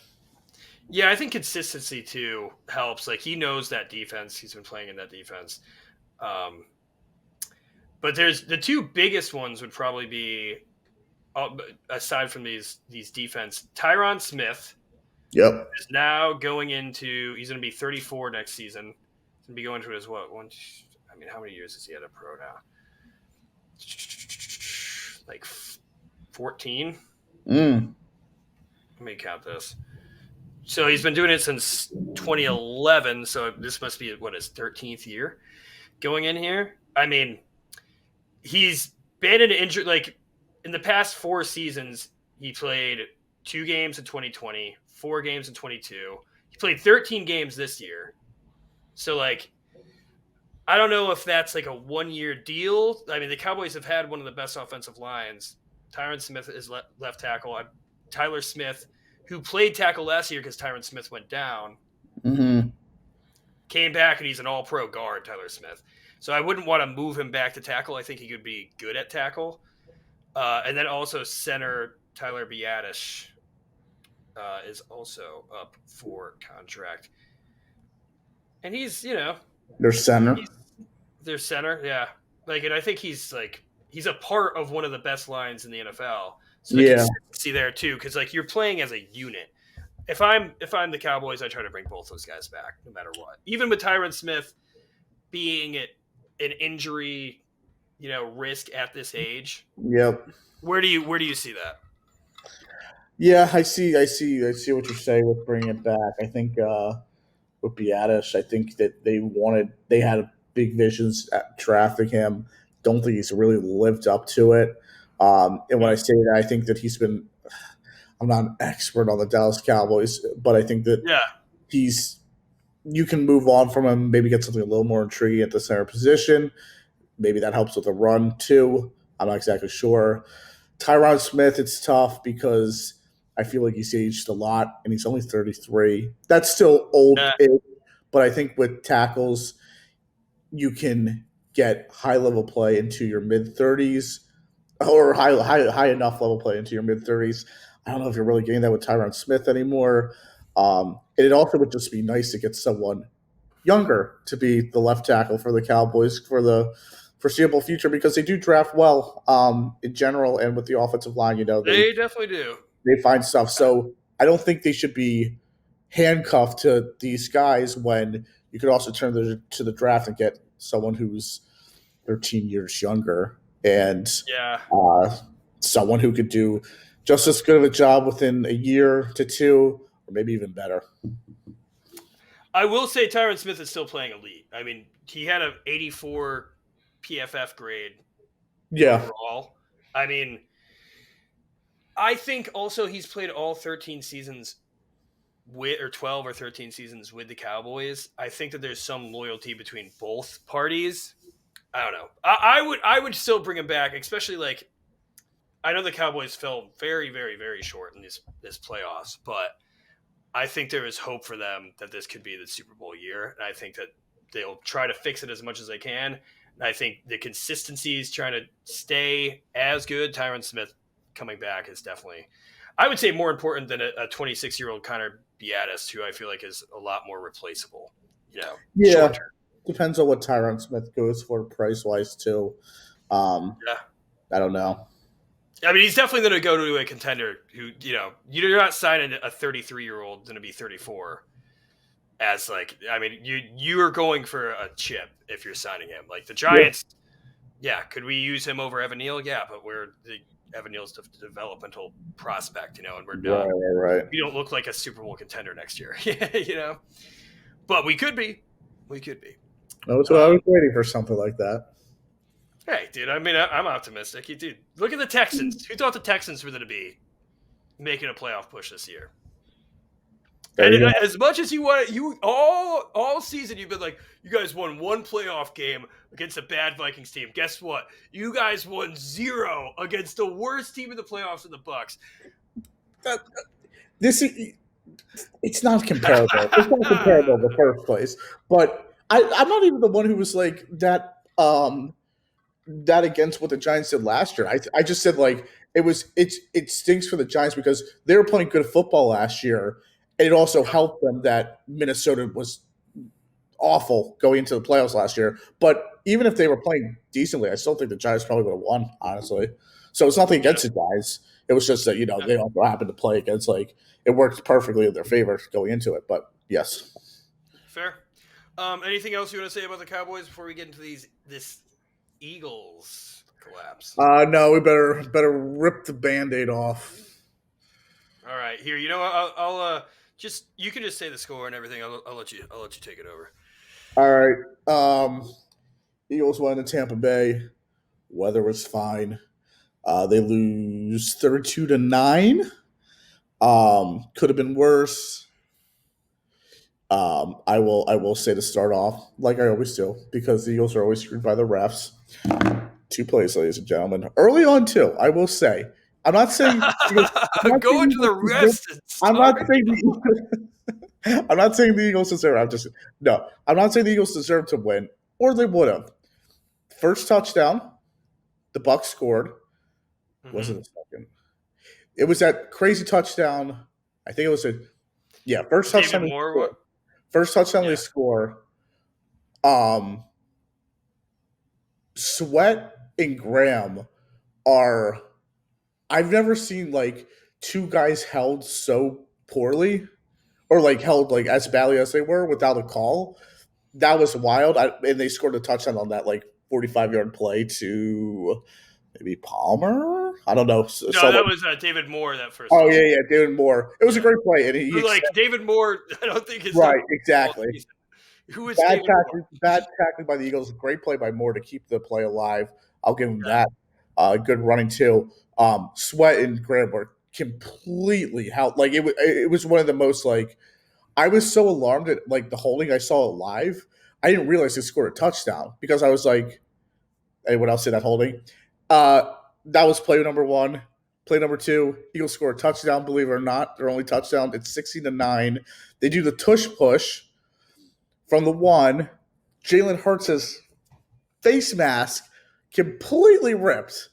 Yeah, I think consistency too helps. Like, he knows that defense; he's been playing in that defense. But there's the two biggest ones would probably be, aside from these defense, Tyron Smith. Yep. Is now going into. He's going to be 34 next season. He's going to be going to his what? How many years has he had a pro now? Like 14. Let me count this. So he's been doing it since 2011. So this must be his 13th year going in here. I mean, he's been an injured. Like, in the past 4 seasons, he played 2 games in 2020, 4 games in 22. He played 13 games this year. So, like, I don't know if that's like a 1-year deal. I mean, the Cowboys have had one of the best offensive lines. Tyron Smith is left tackle. Tyler Smith, who played tackle last year because Tyron Smith went down, came back, and he's an all-pro guard, Tyler Smith. So I wouldn't want to move him back to tackle. I think he could be good at tackle. And then also center Tyler Biadasz is also up for contract. And he's, their center. Their center, yeah. and I think he's a part of one of the best lines in the NFL. So the Yeah. consistency there too, because you're playing as a unit. If I'm the Cowboys, I try to bring both those guys back, no matter what. Even with Tyron Smith being an injury, risk at this age. Yep. Where do you see that? Yeah, I see what you're saying with bringing it back. I think with Biadasz, I think that they had big visions at drafting him. Don't think he's really lived up to it. And when I say that, I think that I'm not an expert on the Dallas Cowboys, but I think that you can move on from him, maybe get something a little more intriguing at the center position. Maybe that helps with the run too. I'm not exactly sure. Tyron Smith, it's tough because I feel like he's aged a lot, and he's only 33. That's still old, but I think with tackles, you can get high level play into your mid 30s, or high enough level play into your mid 30s. I don't know if you're really getting that with Tyron Smith anymore. And it also would just be nice to get someone younger to be the left tackle for the Cowboys for the foreseeable future, because they do draft well in general, and with the offensive line, they definitely do. They find stuff. So I don't think they should be handcuffed to these guys when you could also turn to the draft and get someone who's 13 years younger and someone who could do just as good of a job within a year to two, or maybe even better. I will say Tyron Smith is still playing elite. I mean, he had an 84 PFF grade overall. I mean, I think also he's played all 13 seasons or 12 or 13 seasons with the Cowboys. I think that there's some loyalty between both parties. I don't know. I would still bring him back, especially I know the Cowboys fell very, very, very short in this playoffs, but I think there is hope for them that this could be the Super Bowl year. And I think that they'll try to fix it as much as they can. And I think the consistency is trying to stay as good. Tyron Smith coming back is definitely, I would say, more important than a 26-year-old Connor Biadasz, who I feel like is a lot more replaceable. Short-term. Depends on what Tyron Smith goes for price-wise, too. I don't know. I mean, he's definitely going to go to a contender who, you're not signing a 33-year-old going to be 34 as you are going for a chip if you're signing him. Like the Giants, could we use him over Evan Neal? Yeah, but Evan Neal's a developmental prospect, and we're not. Right. We don't look like a Super Bowl contender next year, But we could be. We could be. I was waiting for something like that. Hey, dude, I mean, I'm optimistic. Dude, look at the Texans. Who thought the Texans were going to be making a playoff push this year? And as much as you want, all season you've been like, you guys won one playoff game against a bad Vikings team. Guess what? You guys won 0 against the worst team in the playoffs in the Bucs. It's not comparable. It's not comparable in the first place. But I'm not even the one who was like that. That against what the Giants did last year. I just said it stinks for the Giants because they were playing good football last year, and it also helped them that Minnesota was awful going into the playoffs last year. But even if they were playing decently, I still think the Giants probably would have won, honestly. So it's nothing against the guys. It was just that they also happened to play against it worked perfectly in their favor going into it. But yes, fair. Anything else you want to say about the Cowboys before we get into this Eagles collapse? No, we better rip the Band-Aid off. All right, here. I'll just you can just say the score and everything. I'll let you take it over. All right. Eagles won in Tampa Bay. Weather was fine. They lose 32-9. Could have been worse. I will say to start off, like I always do, because the Eagles are always screwed by the refs. 2 plays, ladies and gentlemen. Early on, too, I will say. I'm not saying go into the rest. I'm not saying the Eagles deserve. I'm not saying the Eagles deserve to win, or they would have. First touchdown, the Bucs scored. Mm-hmm. Was it a second? It was that crazy touchdown. I think it was first touchdown. First touchdown they score. Sweat and Graham are. I've never seen like two guys held so poorly or like held like as badly as they were without a call. That was wild. And they scored a touchdown on that like 45-yard play to maybe Palmer. I don't know. No, that was David Moore. That first. Oh touchdown. yeah, David Moore. It was a great play, and he Like David Moore. I don't think is right exactly. Who is David Moore? Bad tackling by the Eagles. Great play by Moore to keep the play alive. I'll give him that. Good running too. Sweat and Graham were completely out. Like it was one of the most like. I was so alarmed at like the holding. I saw it live. I didn't realize they scored a touchdown because I was like, anyone else see that holding? That was play number one. Play number two, Eagles score a touchdown, believe it or not. Their only touchdown. It's 16-9. They do the tush push from the one. Jalen Hurts' face mask completely ripped.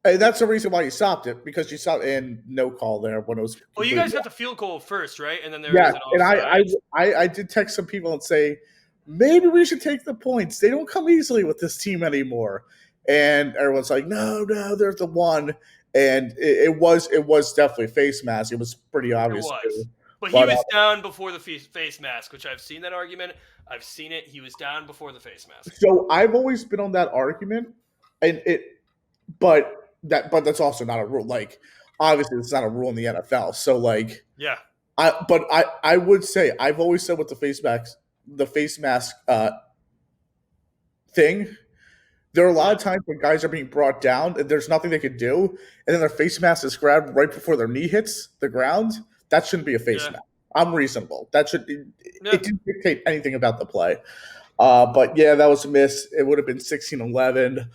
And that's the reason why you stopped it, because you stopped and no call there when it was. Well, you guys got the field goal first, right? And then there was an offside. And I did text some people and say, maybe we should take the points. They don't come easily with this team anymore. And everyone's like, no, there's the one. And it was definitely face mask. It was pretty obvious. It was. But he was down before the face mask, which I've seen that argument. I've seen it. He was down before the face mask. So I've always been on that argument, but that's also not a rule. Like, obviously, it's not a rule in the NFL. So, like, yeah. I would say I've always said with the face mask thing. There are a lot of times when guys are being brought down and there's nothing they could do, and then their face mask is grabbed right before their knee hits the ground. That shouldn't be a face mask. I'm reasonable. It didn't dictate anything about the play. But yeah, that was a miss. It would have been 16-11.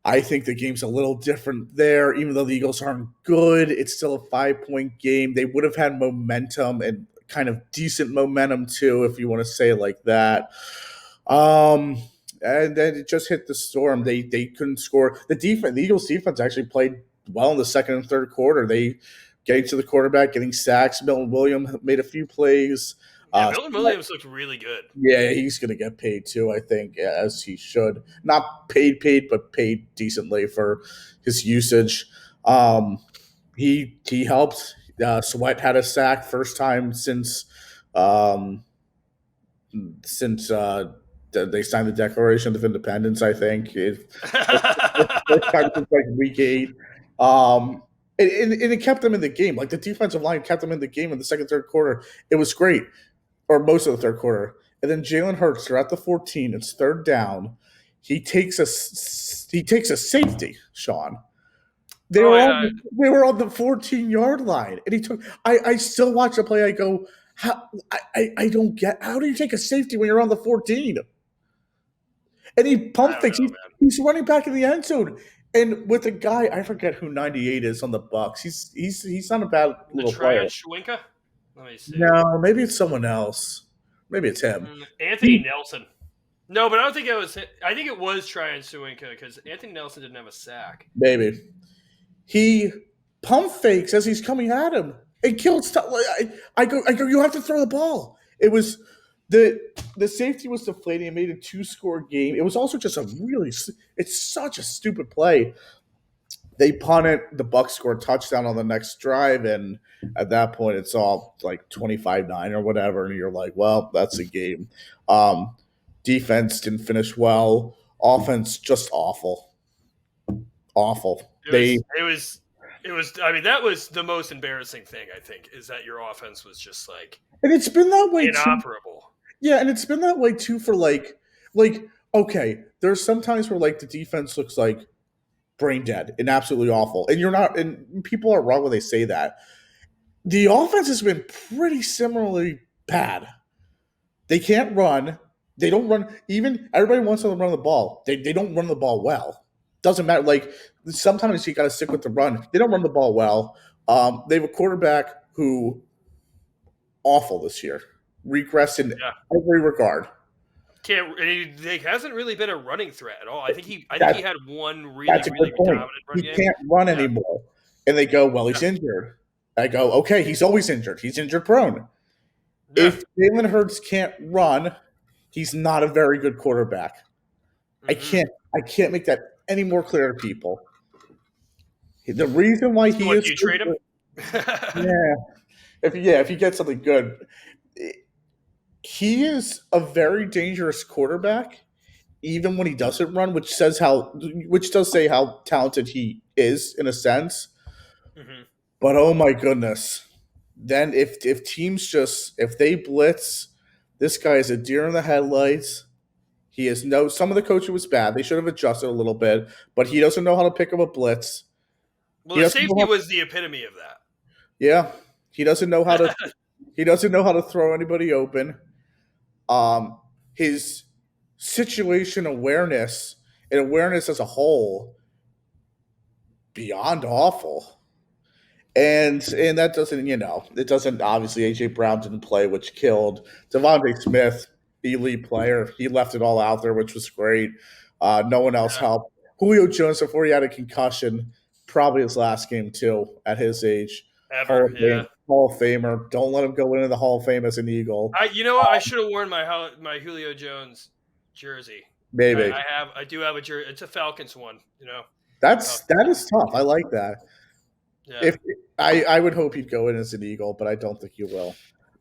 I think the game's a little different there. Even though the Eagles aren't good, it's still a 5-point game. They would have had momentum and kind of decent momentum too, if you want to say it like that. And then it just hit the storm. They couldn't score. The Eagles defense actually played well in the second and third quarter. They getting to the quarterback, getting sacks. Milton Williams made a few plays. Milton Williams looked really good. Yeah, he's going to get paid too, I think, as he should. Not paid, but paid decently for his usage. He helped. Sweat had a sack first time since they signed the Declaration of Independence, I think. First time since like week 8. And it kept them in the game. Like the defensive line kept them in the game in the second, third quarter. It was great. Or most of the third quarter. And then Jalen Hurts, they're at the 14. It's third down. He takes a safety, Sean. They were on the 14-yard line. And he took I still watch the play. I go, I don't get, how do you take a safety when you're on the 14? And he pump fakes. He's running back in the end zone. And with a guy, I forget who 98 is on the Bucs. He's not a bad little player. Schwinka? Let me see. No, maybe it's someone else. Maybe it's him. Anthony Nelson. No, but I don't think it was. I think it was Tryon Suinka because Anthony Nelson didn't have a sack. Maybe. He pump fakes as he's coming at him. It kills. I go. You have to throw the ball. It was the safety was deflating. It made a 2-score game. It was also just it's such a stupid play. They punt it. The Bucs scored a touchdown on the next drive, and at that point, it's all like 25-9 or whatever. And you're like, well, that's a game. Defense didn't finish well. Offense just awful. Awful. It was. I mean, that was the most embarrassing thing, I think, is that your offense was just like, and it's been that way inoperable. Yeah, and it's been that way too for like okay, there's some times where like the defense looks like brain dead and absolutely awful, and you're not, and people are wrong when they say that. The offense has been pretty similarly bad. They can't run. They don't run. Even everybody wants them to run the ball. They don't run the ball well. Doesn't matter. Like sometimes you got to stick with the run. They don't run the ball well. They have a quarterback who awful this year, regressed in every regard. He hasn't really been a running threat at all. I think he had one really dominant run game. He can't run anymore. And they go, well, he's injured. I go, okay, he's always injured. He's injured prone. Yeah. If Jalen Hurts can't run, he's not a very good quarterback. Mm-hmm. I can't make that any more clear to people. The reason why So he what, is do you so trade him? good, yeah, if you get something good, he is a very dangerous quarterback, even when he doesn't run, which does say how talented he is in a sense. Mm-hmm. But oh my goodness, then if teams if they blitz, this guy is a deer in the headlights. He is no. Some of the coaching was bad. They should have adjusted a little bit, but he doesn't know how to pick up a blitz. Well, He the doesn't know safety how. was the epitome of Yeah, he doesn't know how to. that. He doesn't know how to throw anybody open. His situation awareness and awareness as a whole beyond awful. And that doesn't, it doesn't, obviously AJ Brown didn't play, which killed Devontae Smith, elite player. He left it all out there, which was great. No one else Yeah. helped. Julio Jones, before he had a concussion, probably his last game too at his age. Ever, yeah. Hall of Famer. Don't let him go into the Hall of Fame as an Eagle. You know what? I should have worn my Julio Jones jersey. Maybe I do have a jersey. It's a Falcons one. that is tough. I like that. Yeah. If I would hope he'd go in as an Eagle, but I don't think he will.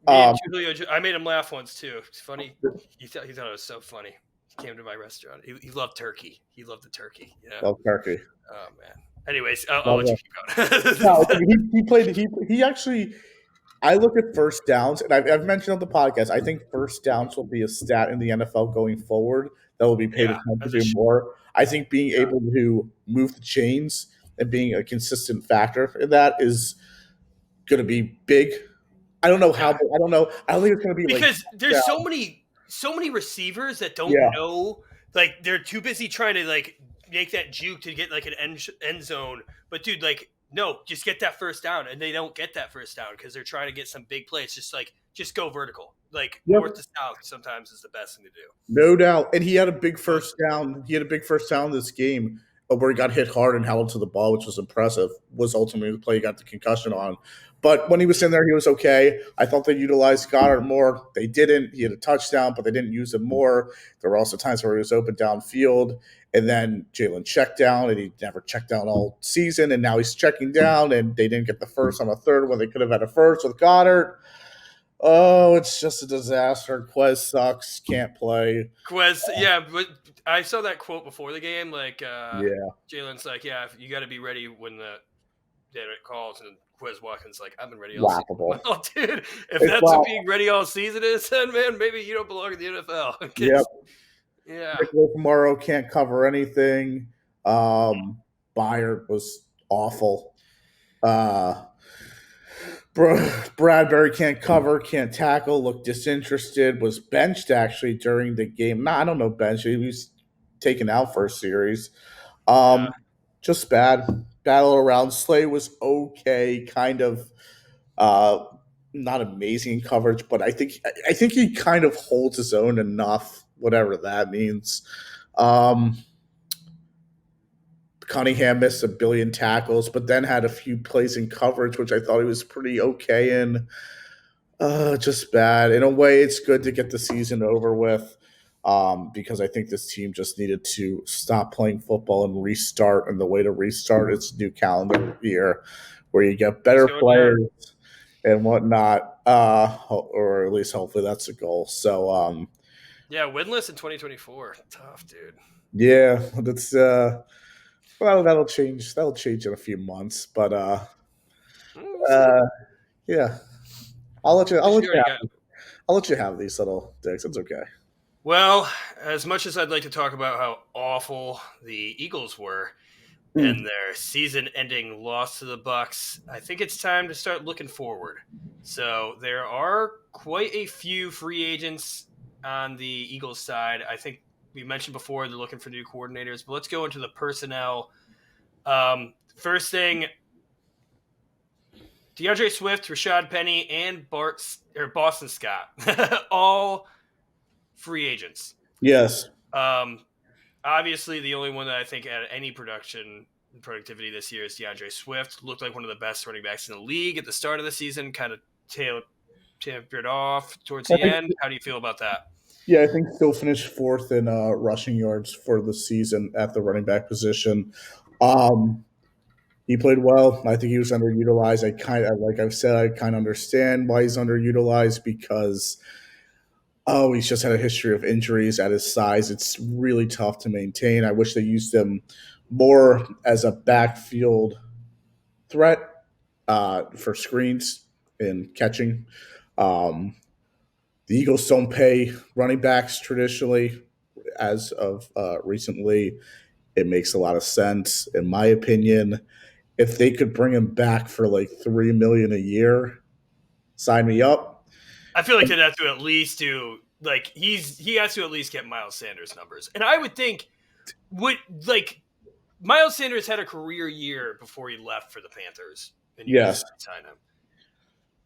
Me and Julio, I made him laugh once too. It's funny. He thought it was so funny. He came to my restaurant. He loved turkey. He loved the turkey. Love turkey. Oh man. Anyways, I'll let you keep going. No, he played. He actually. I look at first downs, and I've mentioned on the podcast. I think first downs will be a stat in the NFL going forward that will be paid attention to more. I think being able to move the chains and being a consistent factor in that is going to be big. I don't know how. I don't know. I don't think it's going to be because there's so many receivers that don't know. Like they're too busy trying to like make that juke to get like an end zone. But dude, like no, just get that first down, and they don't get that first down because they're trying to get some big plays. Just go vertical, like north to south. Sometimes is the best thing to do. No doubt, and he had a big first down. He had a big first down this game where he got hit hard and held to the ball, which was impressive. Was ultimately the play he got the concussion on. But when he was in there, he was okay. I thought they utilized Goddard more. They didn't. He had a touchdown, but they didn't use him more. There were also times where he was open downfield. And then Jalen checked down, and he never checked down all season. And now he's checking down, and they didn't get the first on a third when they could have had a first with Goddard. Oh, it's just a disaster. Quez sucks. Can't play. Quez, but I saw that quote before the game. Like, Jalen's like, you got to be ready when the it calls, and Quez Watkins like, I've been ready all season. Well, dude, if that's what being ready all season is, then man, maybe you don't belong in the NFL. Yep. Yeah. Morrow can't cover anything. Byard was awful. Bradbury can't cover, can't tackle, looked disinterested, was benched actually during the game. Nah, I don't know bench. He was taken out for a series. Just bad. Battle around. Slay was okay, kind of not amazing coverage, but I think he kind of holds his own enough, whatever that means. Cunningham missed a billion tackles, but then had a few plays in coverage, which I thought he was pretty okay in. Just bad. In a way, it's good to get the season over with because I think this team just needed to stop playing football and restart. And the way to restart is new calendar year where you get better players and whatnot, or at least hopefully that's the goal. So, winless in 2024. Tough, dude. Yeah, that's well, that'll change. That'll change in a few months, but yeah, I'll let you have these little dicks. It's okay. Well, as much as I'd like to talk about how awful the Eagles were and their season-ending loss to the Bucs, I think it's time to start looking forward. So there are quite a few free agents on the Eagles side. I think we mentioned before they're looking for new coordinators, but let's go into the personnel. First thing, DeAndre Swift, Rashad Penny, and Boston Scott, all free agents. Yes. Obviously, the only one that I think had any productivity this year is DeAndre Swift. Looked like one of the best running backs in the league at the start of the season. Kind of tapered off towards the end. How do you feel about that? Yeah, I think still finished fourth in rushing yards for the season at the running back position. Um, he played well. I think he was underutilized. I kind of, like I've said, I kind of understand why he's underutilized because he's just had a history of injuries at his size. It's really tough to maintain. I wish they used him more as a backfield threat for screens and catching. Um, the Eagles don't pay running backs traditionally. As of recently, it makes a lot of sense, in my opinion. If they could bring him back for like $3 million a year, sign me up. I feel like they'd have to at least do like he has to at least get Miles Sanders numbers, and I would think would like Miles Sanders had a career year before he left for the Panthers, and you Yes, guys signed him.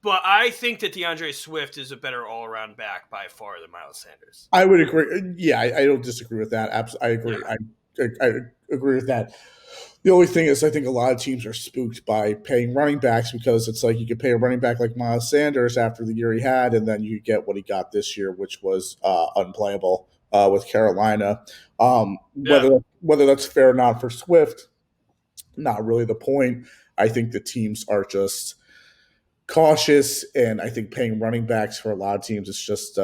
But I think that DeAndre Swift is a better all-around back by far than Miles Sanders. I would agree. Yeah, I don't disagree with that. I agree. Yeah. I agree with that. The only thing is, I think a lot of teams are spooked by paying running backs because it's like you could pay a running back like Miles Sanders after the year he had, and then you get what he got this year, which was unplayable with Carolina. Yeah. Whether that's fair or not for Swift, not really the point. I think the teams are just cautious, and I think paying running backs for a lot of teams is just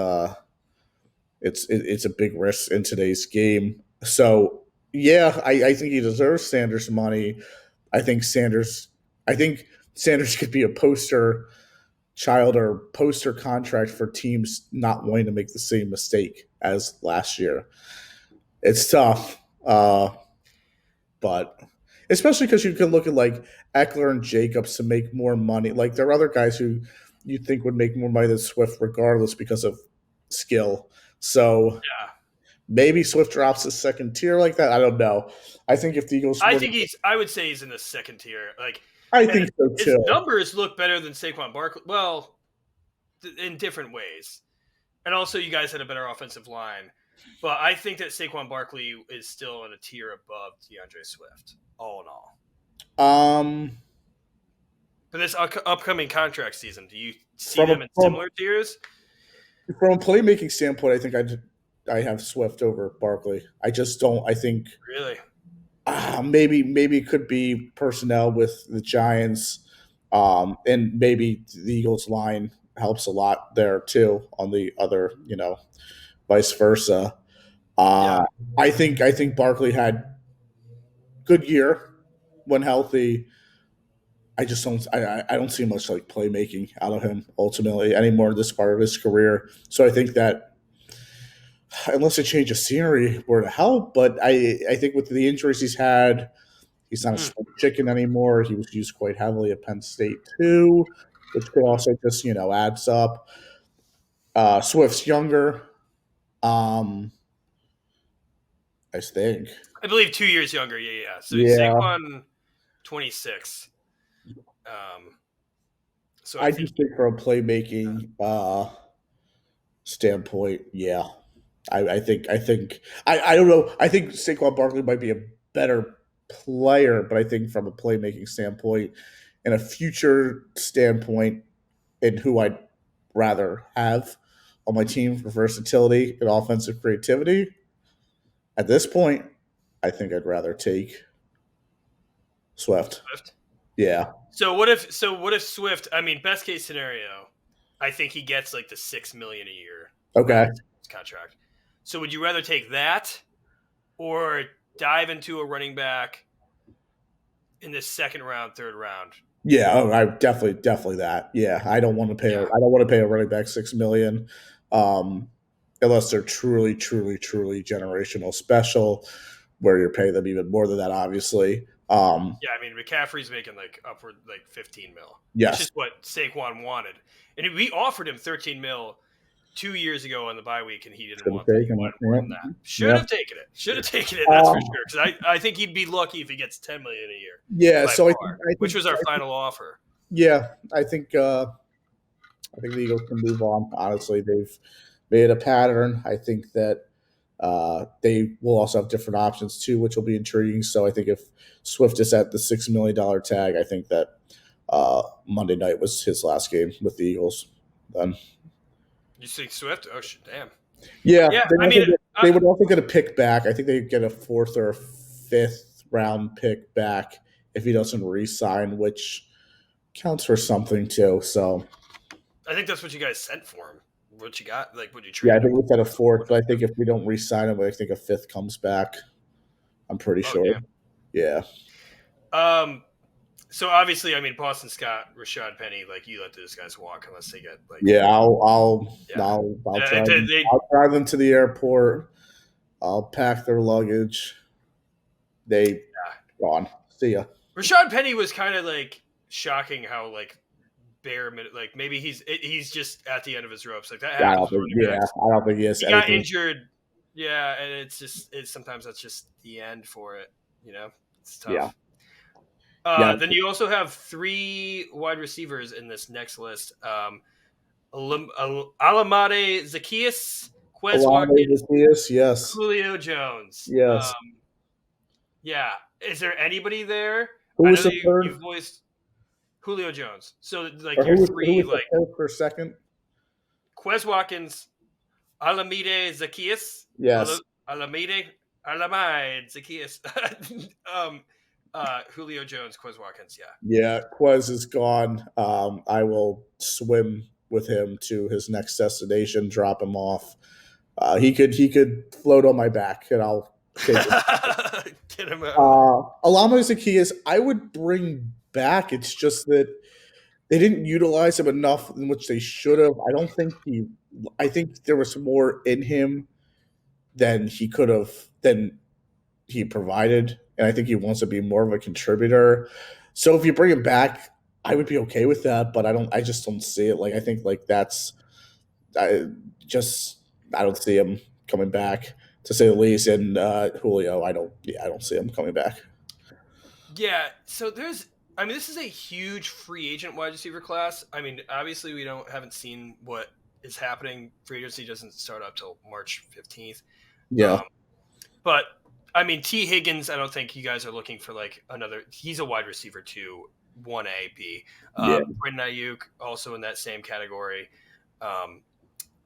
it's a big risk in today's game. So yeah, I think he deserves Sanders money. I think Sanders I think Sanders could be a poster child or poster contract for teams not wanting to make the same mistake as last year. It's tough, but especially because you can look at like Eckler and Jacobs to make more money. Like there are other guys who you think would make more money than Swift regardless because of skill. So Yeah. maybe Swift drops his second tier like that. I don't know. I think if the Eagles I were, think I would say he's in the second tier. Like, I and think so his too. numbers look better than Saquon Barkley. Well, in different ways. And also, you guys had a better offensive line. But I think that Saquon Barkley is still in a tier above DeAndre Swift, all in all. Um, For this upcoming contract season, do you see from a them in similar tiers? from a playmaking standpoint, I think I have Swift over Barkley. I just don't. I think Really? maybe it could be personnel with the Giants, and maybe the Eagles line helps a lot there too. On the other, vice versa. Yeah. Uh, I think Barkley had good year when healthy. I just don't. I don't see much like playmaking out of him ultimately anymore this part of his career. So I think that unless a change of scenery were to help, but I think with the injuries he's had, he's not a spring chicken anymore. He was used quite heavily at Penn State too, which could also just adds up. Swift's younger, um, I think. I believe 2 years younger. Yeah. So Yeah, Saquon, 26. So I I think just think from a playmaking standpoint, yeah. I don't know. I think Saquon Barkley might be a better player, but I think from a playmaking standpoint and a future standpoint, and who I'd rather have on my team for versatility and offensive creativity, at this point, I think I'd rather take Swift. Swift. Yeah. So what if Swift? I mean, best case scenario, I think he gets like the $6 million a year Okay. contract. So would you rather take that or dive into a running back in the second round, third round? Yeah. Oh, I definitely that. Yeah. I don't want to pay. Yeah. I don't want to pay a running back $6 million, unless they're truly, truly, truly generational special, where you're paying them even more than that. Obviously. Yeah, I mean McCaffrey's making like upward like 15 mil, which Yes. is what Saquon wanted, and we offered him 13 mil 2 years ago on the bye week, and he didn't Should have want that. He taken wanted it. more Yeah. than that. Should have taken it. Should have taken it. That's for Um, sure. Because I think he'd be lucky if he gets 10 million a year yeah. by So far, which was our final offer. yeah, I think the Eagles can move on. Honestly, they've made a pattern. I think that they will also have different options too, which will be intriguing. So I think if Swift is at the $6 million tag, I think that Monday night was his last game with the Eagles. Then You think Swift? Oh shit, damn. Yeah, Yeah, I mean, they would also get a pick back. I think they get a fourth or a fifth round pick back if he doesn't re-sign, which counts for something too. So I think that's what you guys sent for him. What you got? Like, what you yeah, I traded him think we said a for? fourth, but I think if we don't re-sign him, I think a fifth comes back. I'm pretty Oh, sure. Yeah. damn. So obviously, I mean, Boston Scott, Rashad Penny, like you let those guys walk unless they get like, Yeah, yeah, they I'll drive them to the airport. I'll pack their luggage. They yeah. gone. See ya. Rashad Penny was kind of like shocking how like bare minute, like maybe he's just at the end of his ropes. Like that Yeah, happens with running backs. I don't think he has He got anything. injured, yeah, and it's sometimes that's just the end for it. You know, it's Yeah, tough. yeah. Then you also have 3 wide receivers in this next list. Alamade Zacchaeus, Quez Watkins, Yes, Julio Jones. yes. Yeah. Is there anybody there? Who I was know the that you third? voiced Julio Jones. So like Or your who 3, was the like fourth for second? Quez Watkins, Alameda Zacchaeus, Yes. Alameda, Alamide Zacchaeus, um, Julio Jones, Quez Watkins. Yeah. Yeah, Quez is gone. I will swim with him to his next destination, drop him off. He could float on my back, and I'll take it. Get him out. Alamo Zacchaeus, I would bring back. It's just that they didn't utilize him enough, in which they should have. I don't think he. I think there was more in him than he could have. Than he provided, and I think he wants to be more of a contributor. So if you bring him back, I would be okay with that. But I don't. I just don't see it. Like I think like that's. I just I don't see him coming back to say the least. And Julio, I don't. Yeah, I don't see him coming back. Yeah. So I mean, this is a huge free agent wide receiver class. I mean, obviously we haven't seen what is happening. Free agency doesn't start up till March 15th. Yeah. But I mean, T. Higgins, I don't think you guys are looking for like another. He's a wide receiver too, 1A, B. Yeah. Brandon Ayuk, also in that same category.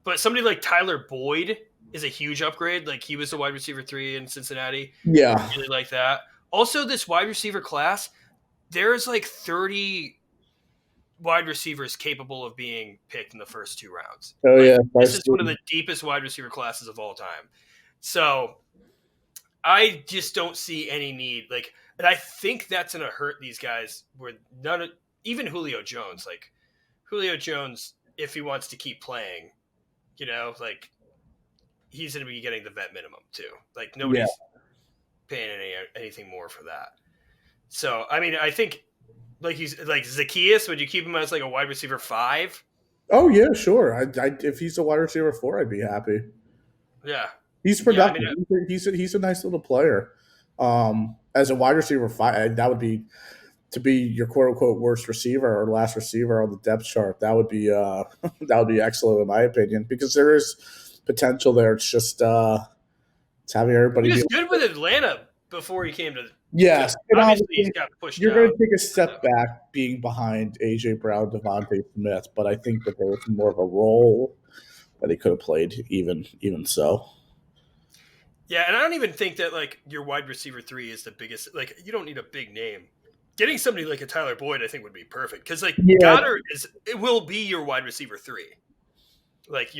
But somebody like Tyler Boyd is a huge upgrade. Like he was the wide receiver 3 in Cincinnati. Yeah. I really like that. Also, this wide receiver class, there's like 30 wide receivers capable of being picked in the first 2 rounds. Oh Like, yeah. this is one of the deepest wide receiver classes of all time. So I just don't see any need. Like, and I think that's going to hurt these guys. Where even Julio Jones, like Julio Jones, if he wants to keep playing, you know, like he's going to be getting the vet minimum too. Like nobody's paying anything more for that. So I mean, I think like he's like Zacchaeus. Would you keep him as like a wide receiver 5? Oh yeah, sure. If he's a wide receiver 4, I'd be happy. Yeah, He's yeah. I productive. mean, He's a nice little player. As a wide receiver 5, that would be to be your quote unquote worst receiver or last receiver on the depth chart. That would be that would be excellent in my opinion because there is potential there. It's just it's having everybody. he was good with Atlanta before he came to. Yes, Obviously, he's got pushed. You're going to take a step back being behind AJ Brown, Devontae Smith, but I think that there was more of a role that he could have played. Even so. Yeah, and I don't even think that like your wide receiver 3 is the biggest. Like, you don't need a big name. Getting somebody like a Tyler Boyd, I think, would be perfect because like Goddard will be your wide receiver 3. Like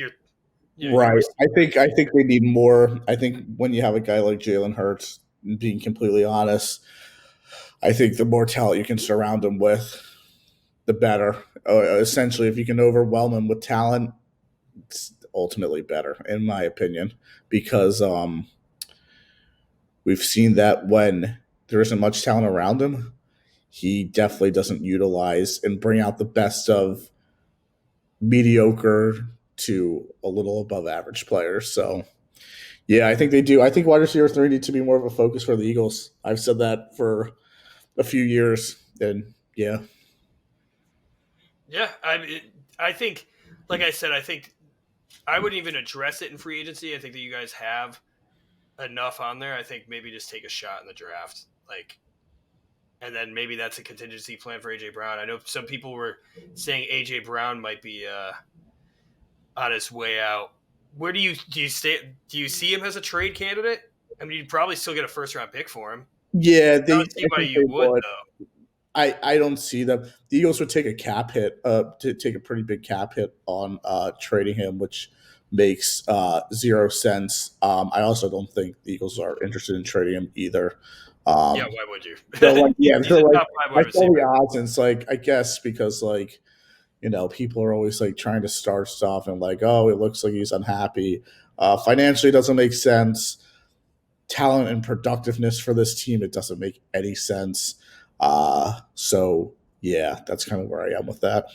right. I think they need more. I think when you have a guy like Jalen Hurts, being completely honest, I think the more talent you can surround him with, the better. Essentially, if you can overwhelm him with talent, it's ultimately better, in my opinion, because we've seen that when there isn't much talent around him, he definitely doesn't utilize and bring out the best of mediocre to a little above average players. So, yeah, I think they do. I think wide receiver 3 needs to be more of a focus for the Eagles. I've said that for a few years, and yeah. Yeah, I think, like I said, I think I wouldn't even address it in free agency. I think that you guys have enough on there. I think maybe just take a shot in the draft, like, and then maybe that's a contingency plan for AJ Brown. I know some people were saying AJ Brown might be on his way out. where do you stay? Do you see him as a trade candidate? I mean, you'd probably still get a first round pick for him. Yeah, I don't see I why think you they would would. though. I don't see them. The Eagles would take a cap hit, to take a pretty big cap hit on trading him, which makes zero sense. I also don't think the Eagles are interested in trading him either. Yeah, Um, why would you? they're like, yeah, He's they're a like, top five I wide saw the receiver. odds, and it's like, I guess because like, people are always like trying to start stuff and like, oh, it looks like he's unhappy. Financially, it doesn't make sense. Talent and productiveness for this team, it doesn't make any sense. So yeah, that's kind of where I am with that.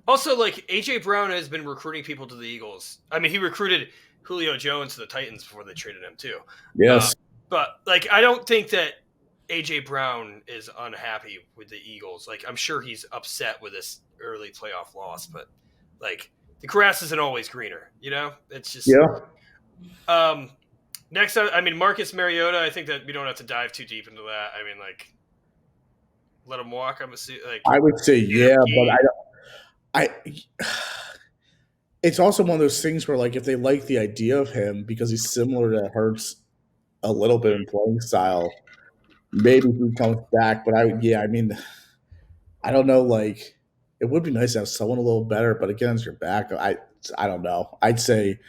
Also, like AJ Brown has been recruiting people to the Eagles. I mean, he recruited Julio Jones to the Titans before they traded him too. Uh, Yes. but like, I don't think that AJ Brown is unhappy with the Eagles. Like, I'm sure he's upset with this early playoff loss, but like, the grass isn't always greener. It's just. Yeah. Um, next, I mean, Marcus Mariota. I think that we don't have to dive too deep into that. I mean, like, let him walk. I'm assuming, like, I would say yeah, but Tanner I it's also one of those things where like if they like the idea of him because he's similar to Hurts a little bit in playing style, maybe he comes back. But I mean, I don't know. Like, it would be nice to have someone a little better, but against your back, I don't know. I'd say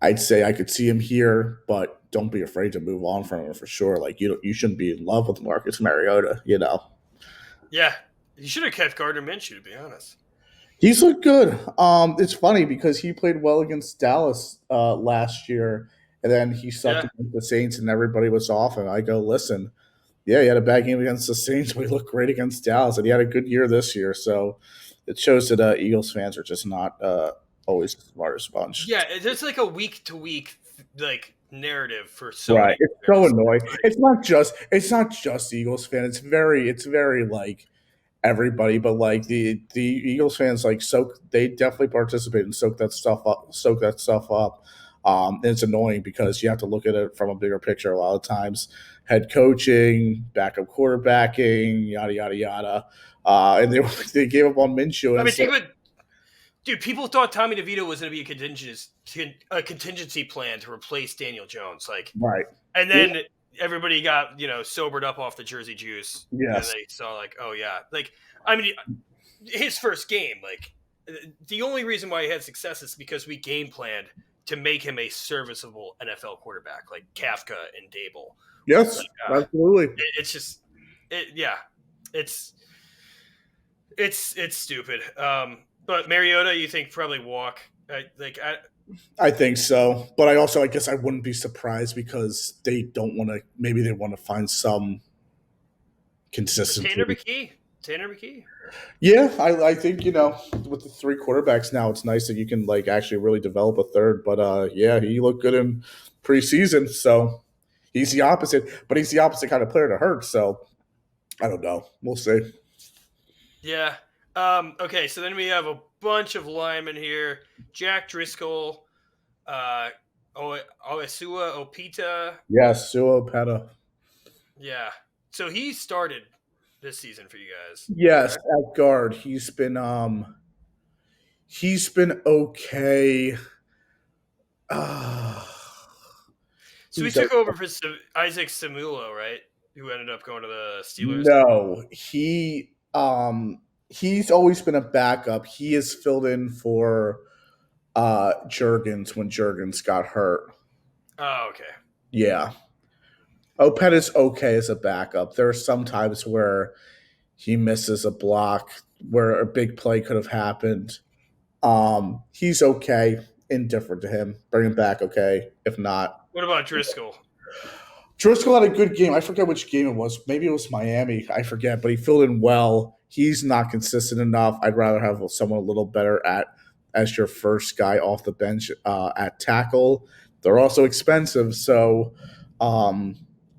I could see him here, but don't be afraid to move on from him for sure. Like you shouldn't be in love with Marcus Mariota. Yeah, you should have kept Gardner Minshew, to be honest. He's looked good. It's funny because he played well against Dallas last year, and then he sucked Yeah, against the Saints, and everybody was off. And I go, listen, yeah, he had a bad game against the Saints, but he looked great against Dallas, and he had a good year this year. So it shows that Eagles fans are just not always the smartest bunch. yeah. There's like a week to week like narrative for so Right. many It's so players. annoying. It's like, It's not just Eagles fan. It's very like everybody, but like the Eagles fans like soak they definitely participate and soak that stuff up. And it's annoying because you have to look at it from a bigger picture a lot of times. Head coaching, backup quarterbacking, yada yada yada. And they they gave up on Minshew, I and mean, it's like, think about, dude. People thought Tommy DeVito was going to be a contingency plan to replace Daniel Jones. Like, right. and then everybody got sobered up off the Jersey juice, and Yes. they saw like, oh yeah, like I mean, his first game, like the only reason why he had success is because we game planned to make him a serviceable NFL quarterback, like Kafka and Dable. Yes, Like, absolutely. it's just, yeah, it's it's stupid. But Mariota, you think probably walk? I think so, but I guess I wouldn't be surprised because they don't want to. Maybe they want to find some consistency. Tanner McKee. Yeah, I think with the three quarterbacks now, it's nice that you can like actually really develop a third. But yeah, he looked good in preseason, so he's the opposite. But he's the opposite kind of player to hurt. So I don't know. We'll see. Yeah. Okay, so then we have a bunch of linemen here: Jack Driscoll, uh, Oesua Opita. Yes, Sua Peta. Yeah. So he started this season for you guys, Yes, correct? at guard, he's been okay. Uh, So he who's took over for Isaac Samulo, right? Who ended up going to the Steelers. No, he's always been a backup. He has filled in for Jurgens when Jurgens got hurt. Oh, okay. Yeah. Opet is okay as a backup. There are some times where he misses a block where a big play could have happened. He's okay. Indifferent to him. Bring him back, okay. If not, What about Driscoll? Driscoll had a good game. I forget which game it was. Maybe it was Miami. I forget, but he filled in well. He's not consistent enough. I'd rather have someone a little better at as your first guy off the bench at tackle. They're also expensive, so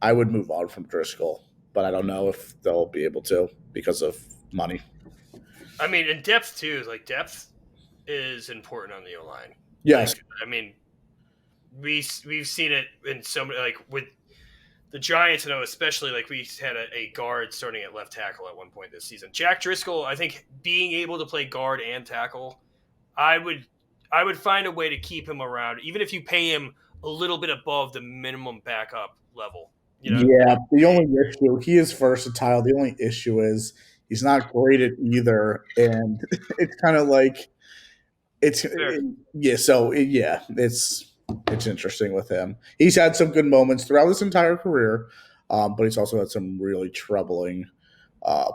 I would move on from Driscoll, but I don't know if they'll be able to because of money. I mean, in depth too. Like depth is important on the O line. Yes. Like, I mean, we've seen it in so many, like with the Giants. I know, especially like we had a guard starting at left tackle at one point this season. Jack Driscoll, I think, being able to play guard and tackle, I would I would find a way to keep him around, even if you pay him a little bit above the minimum backup level. You know, Yeah, the only issue, he is versatile. The only issue is he's not great at either, and it's kind of like fair. yeah. So yeah, it's interesting with him. He's had some good moments throughout his entire career, but he's also had some really troubling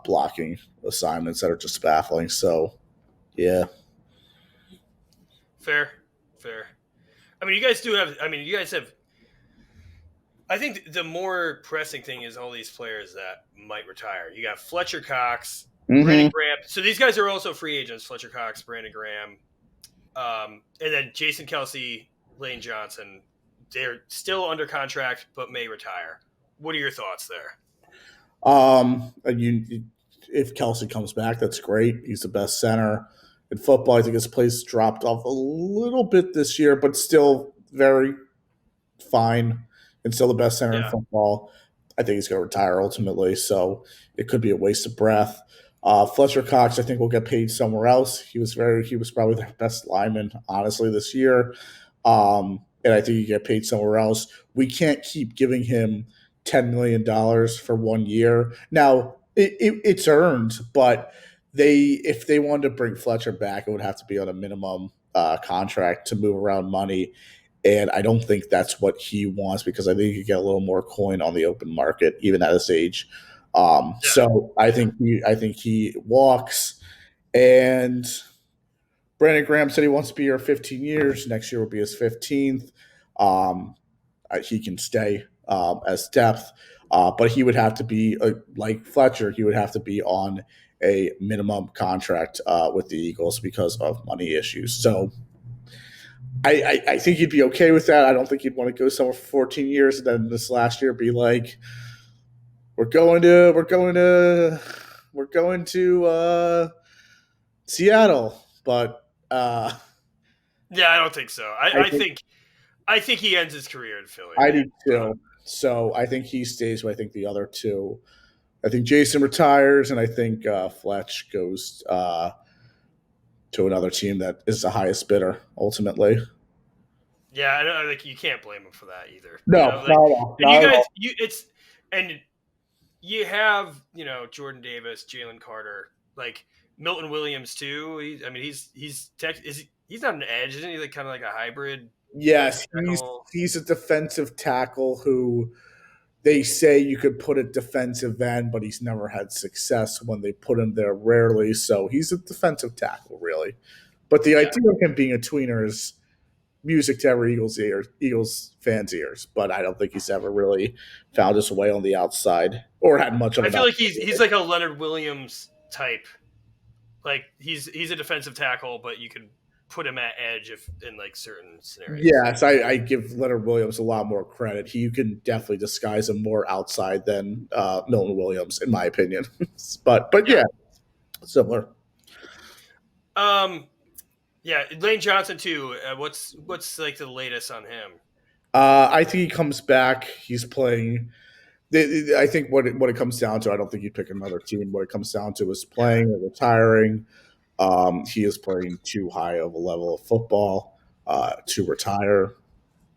blocking assignments that are just baffling. So yeah. Fair, fair. I mean, you guys do have. I mean, you guys have. I think the more pressing thing is all these players that might retire. You got Fletcher Cox, Brandon Mm-hmm. Graham. So these guys are also free agents. Fletcher Cox, Brandon Graham, and then Jason Kelsey, Lane Johnson. They're still under contract but may retire. What are your thoughts there? If Kelsey comes back, that's great. He's the best center in football. I think his place dropped off a little bit this year, but still very fine and still the best center in Yeah, football. I think he's going to retire ultimately, so it could be a waste of breath. Fletcher Cox, I think, will get paid somewhere else. He was probably their best lineman, honestly, this year, and I think he get paid somewhere else. We can't keep giving him $10 million for 1 year. Now it's earned, but if they wanted to bring Fletcher back, it would have to be on a minimum contract to move around money. And I don't think that's what he wants because I think he get a little more coin on the open market, even at his age. yeah, So I think he walks. And Brandon Graham said he wants to be here 15 years. Next year will be his 15th. Um, he can stay as depth, but he would have to be like Fletcher. He would have to be on a minimum contract with the Eagles because of money issues. So I think he'd be okay with that. I don't think he'd want to go somewhere for 14 years and then this last year be like, we're going to Seattle. But yeah. I don't think so. I I think think I think he ends his career in Philly. I do too. So I think he stays. But I think the other two. I think Jason retires, and I think Fletch goes to another team that is the highest bidder ultimately. Yeah, I don't like you can't blame him for that either. You No, know, not at like, all. and you Not at guys, all. and you have Jordan Davis, Jalen Carter, like Milton Williams too. I mean, he's not an edge, isn't he? Like kind of like a hybrid defensive Yes, tackle. he's a defensive tackle who they say you could put at defensive end, but he's never had success when they put him there rarely. So he's a defensive tackle, really. But the Yeah, idea of him being a tweener is music to every Eagles fans' ears. But I don't think he's ever really found his way on the outside or had much of I an feel like opportunity. he's like a Leonard Williams type. Like he's a defensive tackle, but you could put him at edge if in like certain scenarios. Yes, I give Leonard Williams a lot more credit. He can definitely disguise him more outside than Milton Williams, in my opinion. But Yeah. yeah, similar. Um. Yeah, Lane Johnson too. What's like the latest on him? I think he comes back. He's playing. I think what it comes down to, I don't think he'd pick another team. What it comes down to is Yeah. playing or retiring. He is playing too high of a level of football to retire,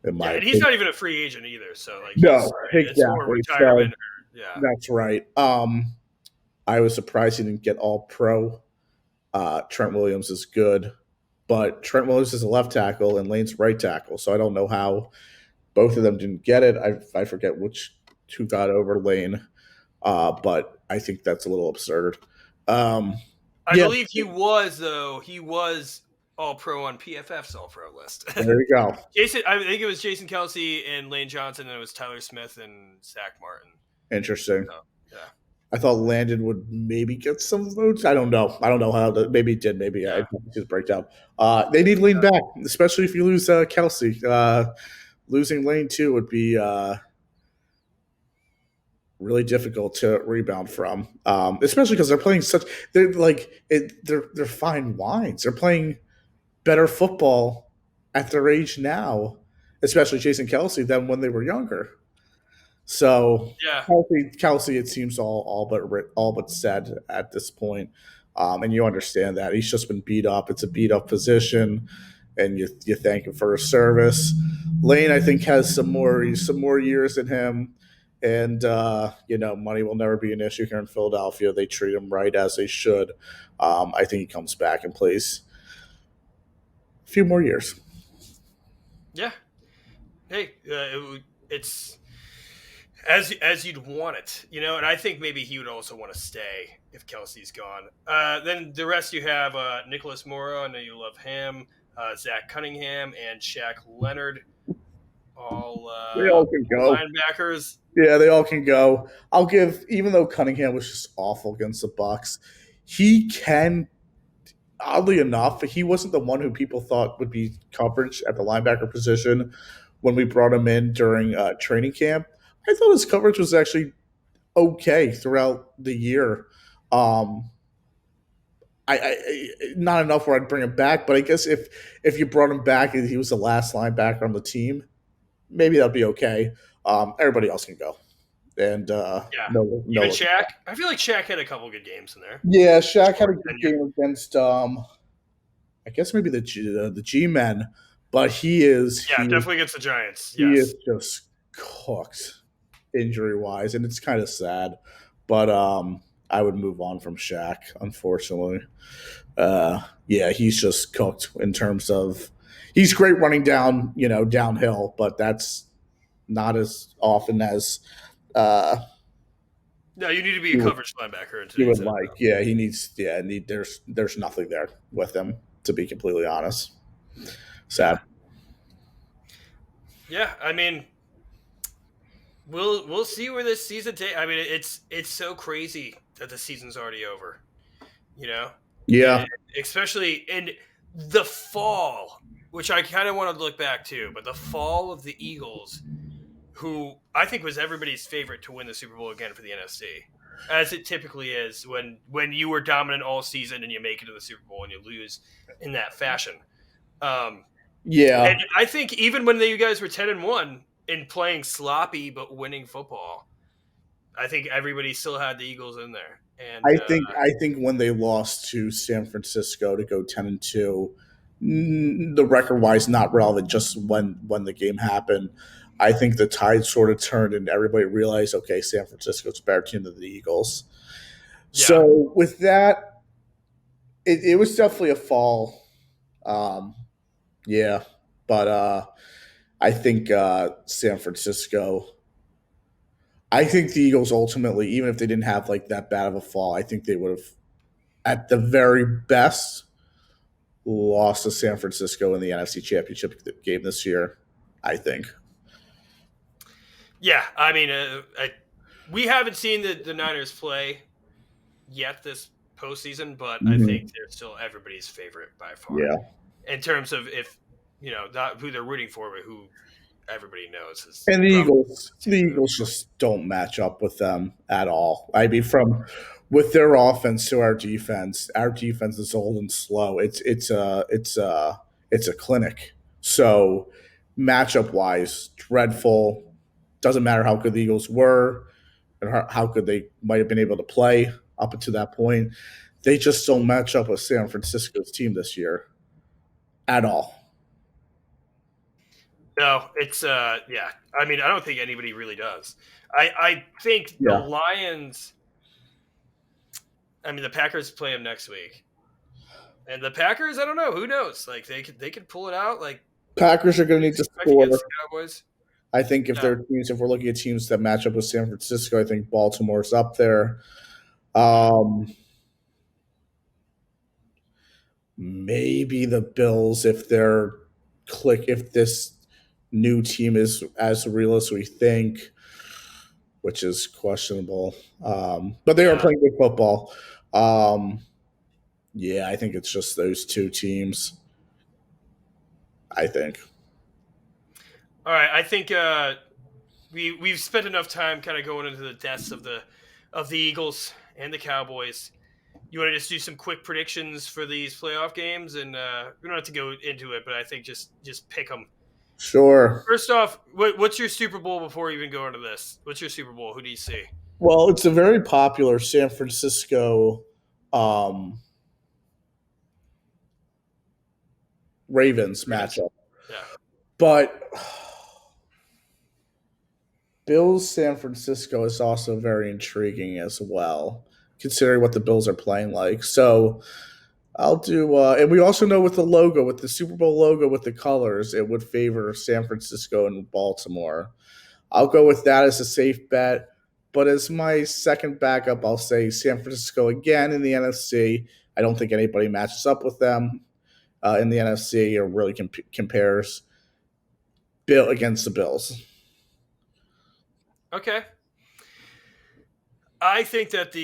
in Yeah, my and he's opinion. not even a free agent either. So like No, it's more exactly. So retirement. Or, yeah, that's right. I was surprised he didn't get all pro. Trent Williams is good, but Trent Williams is a left tackle and Lane's right tackle. So I don't know how both of them didn't get it. I forget who got over Lane, but I think that's a little absurd. Um, I yeah, believe he was though. He was all pro on PFF's all pro list. there you go. I think it was Jason Kelsey and Lane Johnson, and it was Tyler Smith and Zach Martin. Interesting. So, yeah, I thought Landon would maybe get some votes. I don't know. I don't know how. Maybe he did. Maybe I yeah, just breakdown. They need Lane back, especially if you lose Kelsey. Losing Lane too would be really difficult to rebound from, especially because they're playing such. They're like they're fine wines. They're playing better football at their age now, especially Jason Kelsey than when they were younger. So yeah. Kelsey, it seems all but said at this point, and you understand that he's just been beat up. It's a beat up position. and you thank him for his service. Lane, I think, has some more years in him, and money will never be an issue here in Philadelphia. They treat him right as they should. I think he comes back and plays a few more years. Yeah. Hey, it's as you'd want it, and I think maybe he would also want to stay if Kelsey's gone. Then the rest you have Nicholas Mora, I know you love him, Zach Cunningham, and Shaq Leonard, all They all can go. linebackers. Yeah, they all can go. I'll give, even though Cunningham was just awful against the Bucs, he can. Oddly enough, he wasn't the one who people thought would be coverage at the linebacker position when we brought him in during training camp. I thought his coverage was actually okay throughout the year. I not enough where I'd bring him back, but I guess if you brought him back and he was the last linebacker on the team, maybe that'd be okay. Everybody else can go. And even Shaq. I feel like Shaq had a couple good games in there. Yeah, Shaq had a good game against I guess maybe the G-men, but definitely against the Giants. He is just cooked injury wise, and it's kind of sad. But I would move on from Shaq, unfortunately. He's just cooked in terms of he's great running downhill, but that's not as often as no, you need to be a coverage linebacker. He would like, yeah, he needs, yeah, there's nothing there with him, to be completely honest. Sad. Yeah, I mean, we'll see where this season takes. I mean, it's so crazy that the season's already over. Yeah. And especially in the fall, which I kind of want to look back to, but the fall of the Eagles, who I think was everybody's favorite to win the Super Bowl again for the NFC, as it typically is when you were dominant all season and you make it to the Super Bowl and you lose in that fashion. Yeah, and I think even when you guys were 10-1 in playing sloppy but winning football, I think everybody still had the Eagles in there. And I think when they lost to San Francisco to go 10-2, the record wise not relevant. Just when the game happened, I think the tide sort of turned and everybody realized, okay, San Francisco's a better team than the Eagles. Yeah. So with that, it was definitely a fall. But I think San Francisco. I think the Eagles ultimately, even if they didn't have like that bad of a fall, I think they would have, at the very best, lost to San Francisco in the NFC Championship game this year. I think. Yeah, I mean, we haven't seen the Niners play yet this postseason, but I think they're still everybody's favorite by far. Yeah. In terms of if not who they're rooting for, but who everybody knows is. And the Eagles just don't match up with them at all. I mean, with their offense to our defense is old and slow. It's a clinic. So matchup wise, dreadful. Doesn't matter how good the Eagles were and how good they might have been able to play up until that point. They just don't match up with San Francisco's team this year at all. No, it's I mean, I don't think anybody really does. I think the Lions. I mean, the Packers play them next week, and the Packers, I don't know, who knows? Like they could pull it out. Like Packers are going to need to score. Cowboys. I think if we're looking at teams that match up with San Francisco, I think Baltimore's up there. Maybe the Bills if this new team is as real as we think, which is questionable. But they are playing good football. I think it's just those two teams. I think. All right, I think we've spent enough time kind of going into the deaths of the Eagles and the Cowboys. You want to just do some quick predictions for these playoff games, and we don't have to go into it, but I think just pick them. Sure. First off, what's your Super Bowl before we even go into this? What's your Super Bowl? Who do you see? Well, it's a very popular San Francisco Ravens Ravens? matchup. Yeah. But Bills San Francisco is also very intriguing as well, considering what the Bills are playing like. So I'll do, and we also know with the logo, with the Super Bowl logo, with the colors, it would favor San Francisco and Baltimore. I'll go with that as a safe bet. But as my second backup, I'll say San Francisco again in the NFC. I don't think anybody matches up with them in the NFC or really compares Bill against the Bills. Okay. I think that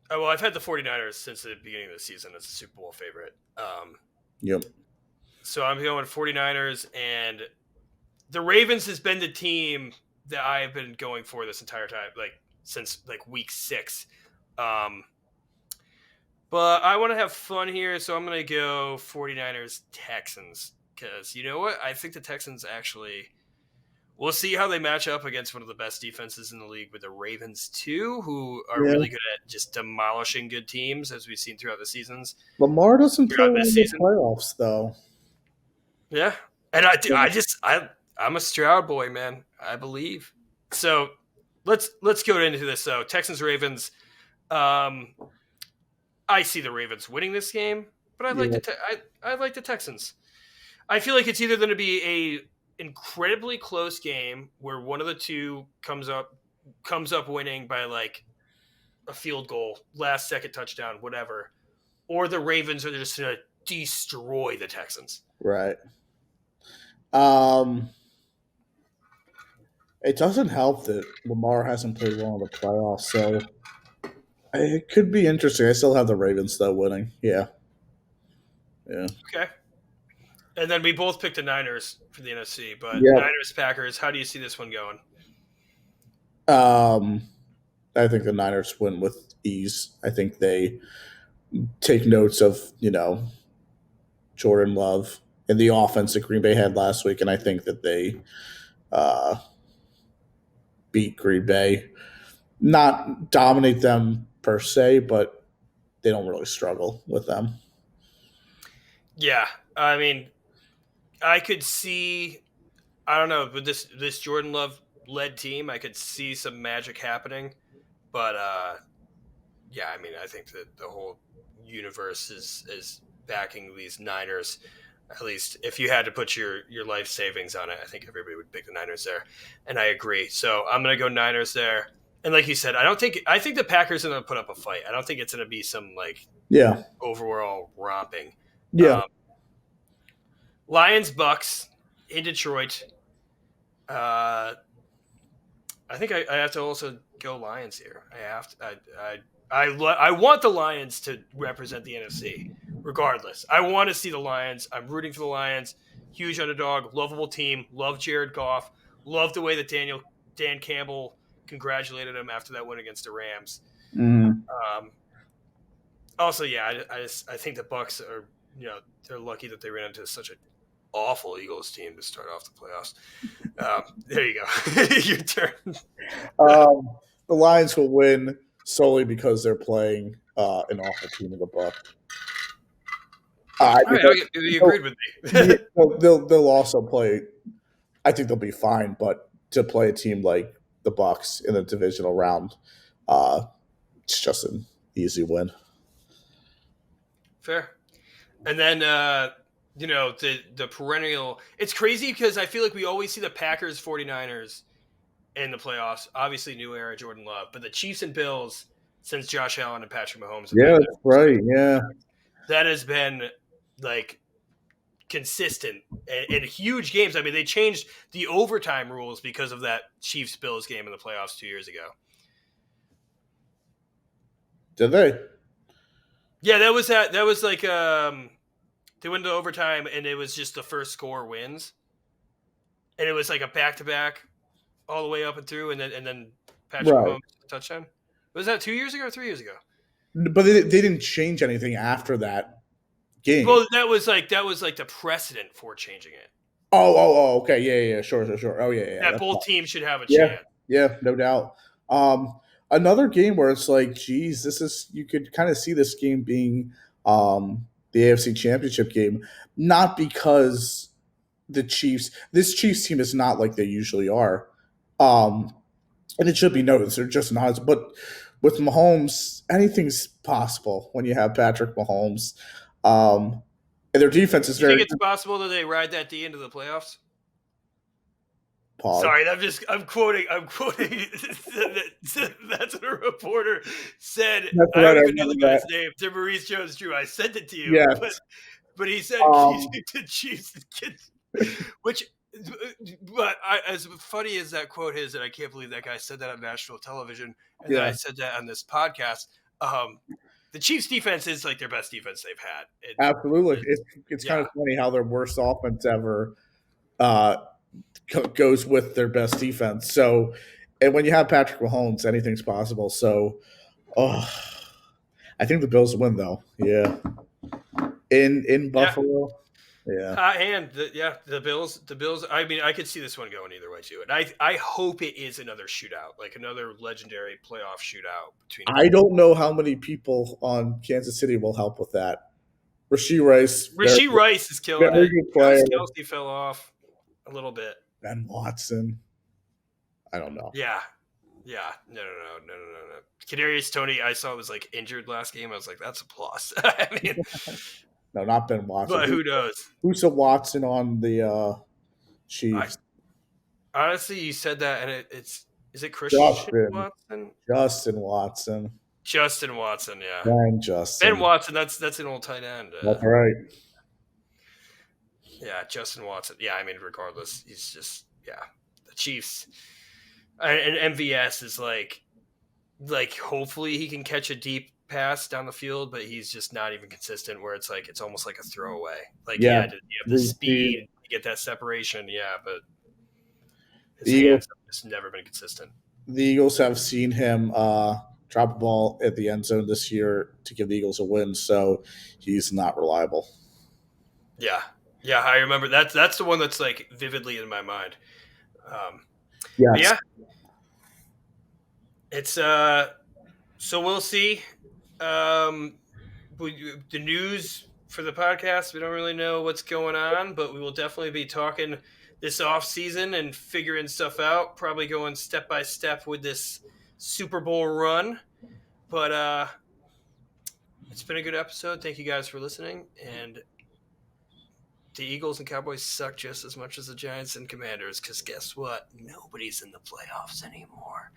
I've had the 49ers since the beginning of the season as a Super Bowl favorite. Yep. So I'm going 49ers, and the Ravens has been the team that I've been going for this entire time, like since like week 6. But I want to have fun here, so I'm going to go 49ers Texans, because you know what? I think the Texans actually, we'll see how they match up against one of the best defenses in the league with the Ravens too, who are really good at just demolishing good teams, as we've seen throughout the seasons. Lamar doesn't play Throughout in this the season. playoffs, though. Yeah. And I'm a Stroud boy, man. I believe. So let's go into this though. Texans Ravens. I see the Ravens winning this game, but I like the Texans. I feel like it's either going to be a incredibly close game where one of the two comes up winning by like a field goal, last second touchdown, whatever, or the Ravens are just going to destroy the Texans. Right. It doesn't help that Lamar hasn't played well in the playoffs, so it could be interesting. I still have the Ravens though winning. Yeah. Okay. And then we both picked the Niners for the NFC, but Niners Packers. How do you see this one going? I think the Niners win with ease. I think they take notes of Jordan Love and the offense that Green Bay had last week, and I think that they beat Green Bay. Not dominate them per se, but they don't really struggle with them. Yeah, I mean, I could see, I don't know, with this Jordan Love led team, I could see some magic happening, but yeah, I mean, I think that the whole universe is backing these Niners. At least if you had to put your life savings on it, I think everybody would pick the Niners there, and I agree. So I'm gonna go Niners there. And like you said, I think the Packers are gonna put up a fight. I don't think it's gonna be some overall romping. Yeah. Lions Bucs in Detroit. I think I have to also go Lions here. I want the Lions to represent the NFC, regardless. I want to see the Lions. I'm rooting for the Lions. Huge underdog, lovable team. Love Jared Goff. Love the way that Dan Campbell congratulated him after that win against the Rams. Mm-hmm. Also, yeah, I think the Bucs are, they're lucky that they ran into such an awful Eagles team to start off the playoffs. There you go. Your turn. The Lions will win solely because they're playing an awful team in the Bucs. You agreed with me. They'll also play. I think they'll be fine, but to play a team like the Bucs in the divisional round, it's just an easy win. Fair. And then the perennial. It's crazy because I feel like we always see the Packers 49ers in the playoffs. Obviously, new era Jordan Love, but the Chiefs and Bills since Josh Allen and Patrick Mahomes. Yeah, that's right. Yeah, that has been like consistent and huge games. I mean, they changed the overtime rules because of that Chiefs Bills game in the playoffs 2 years ago. Did they? Yeah, that was like they went to overtime and it was just the first score wins, and it was like a back-to-back all the way up and through, and then Patrick Mahomes touchdown. Was that 2 years ago or 3 years ago? But they didn't change anything after that game. Well, that was like the precedent for changing it. Oh, okay, yeah, sure. Oh, yeah. That both teams should have a chance. Yeah, no doubt. Another game where it's like, geez, you could kind of see this game being the the AFC Championship game, not because this Chiefs team is not like they usually are. And it should be noted, they're just not. But with Mahomes, anything's possible when you have Patrick Mahomes. And their defense is You think very it's possible that they ride that D into the playoffs? pause. Sorry, I'm quoting. That's what a reporter said. That's I right, don't I even know the remember guy's that. name. To Maurice Jones-Drew. I sent it to you. Yes. But he said the Chiefs, which, but as funny as that quote is, and I can't believe that guy said that on national television, and then I said that on this podcast. The Chiefs' defense is like their best defense they've had. Absolutely, it's kind of funny how their worst offense ever goes with their best defense. So, and when you have Patrick Mahomes, anything's possible. So, I think the Bills win though. Yeah, in Buffalo. Yeah. The Bills. I mean, I could see this one going either way too, and I hope it is another shootout, like another legendary playoff shootout between. I don't know how many people on Kansas City will help with that. Rashee Rice is killing very it. good player. Kelsey fell off a little bit. Ben Watson. I don't know. Yeah. No. Kadarius Toney, I saw was like injured last game. I was like, that's a plus. I mean, no, not Ben Watson. But who knows? Who's a Watson on the Chiefs? Honestly, you said that, and is it Christian Watson? Justin Watson, yeah. Ben Watson, that's an old tight end. That's right. Yeah, Justin Watson. Yeah, I mean, regardless, he's just the Chiefs. And MVS is like hopefully he can catch a deep pass down the field, but he's just not even consistent. Where it's like it's almost like a throwaway. Like you have the speed to get that separation. Yeah, but his hands have just never been consistent. The Eagles have seen him drop a ball at the end zone this year to give the Eagles a win, so he's not reliable. Yeah, I remember that's the one that's like vividly in my mind. It's so we'll see. The news for the podcast, we don't really know what's going on, but we will definitely be talking this off season and figuring stuff out, probably going step by step with this Super Bowl run. But it's been a good episode. Thank you guys for listening. And the Eagles and Cowboys suck just as much as the Giants and Commanders, because guess what? Nobody's in the playoffs anymore.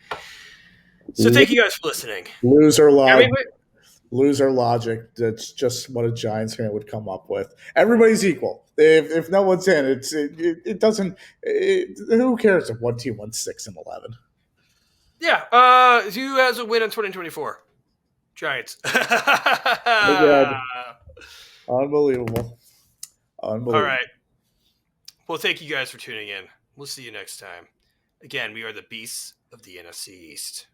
So thank you guys for listening. Loser logic. That's just what a Giants fan would come up with. Everybody's equal. If no one's in, it doesn't. Who cares if one team won 6-11? Yeah. Who has a win in 2024? Giants. Unbelievable. All right. Well, thank you guys for tuning in. We'll see you next time. Again, we are the Beasts of the NFC East.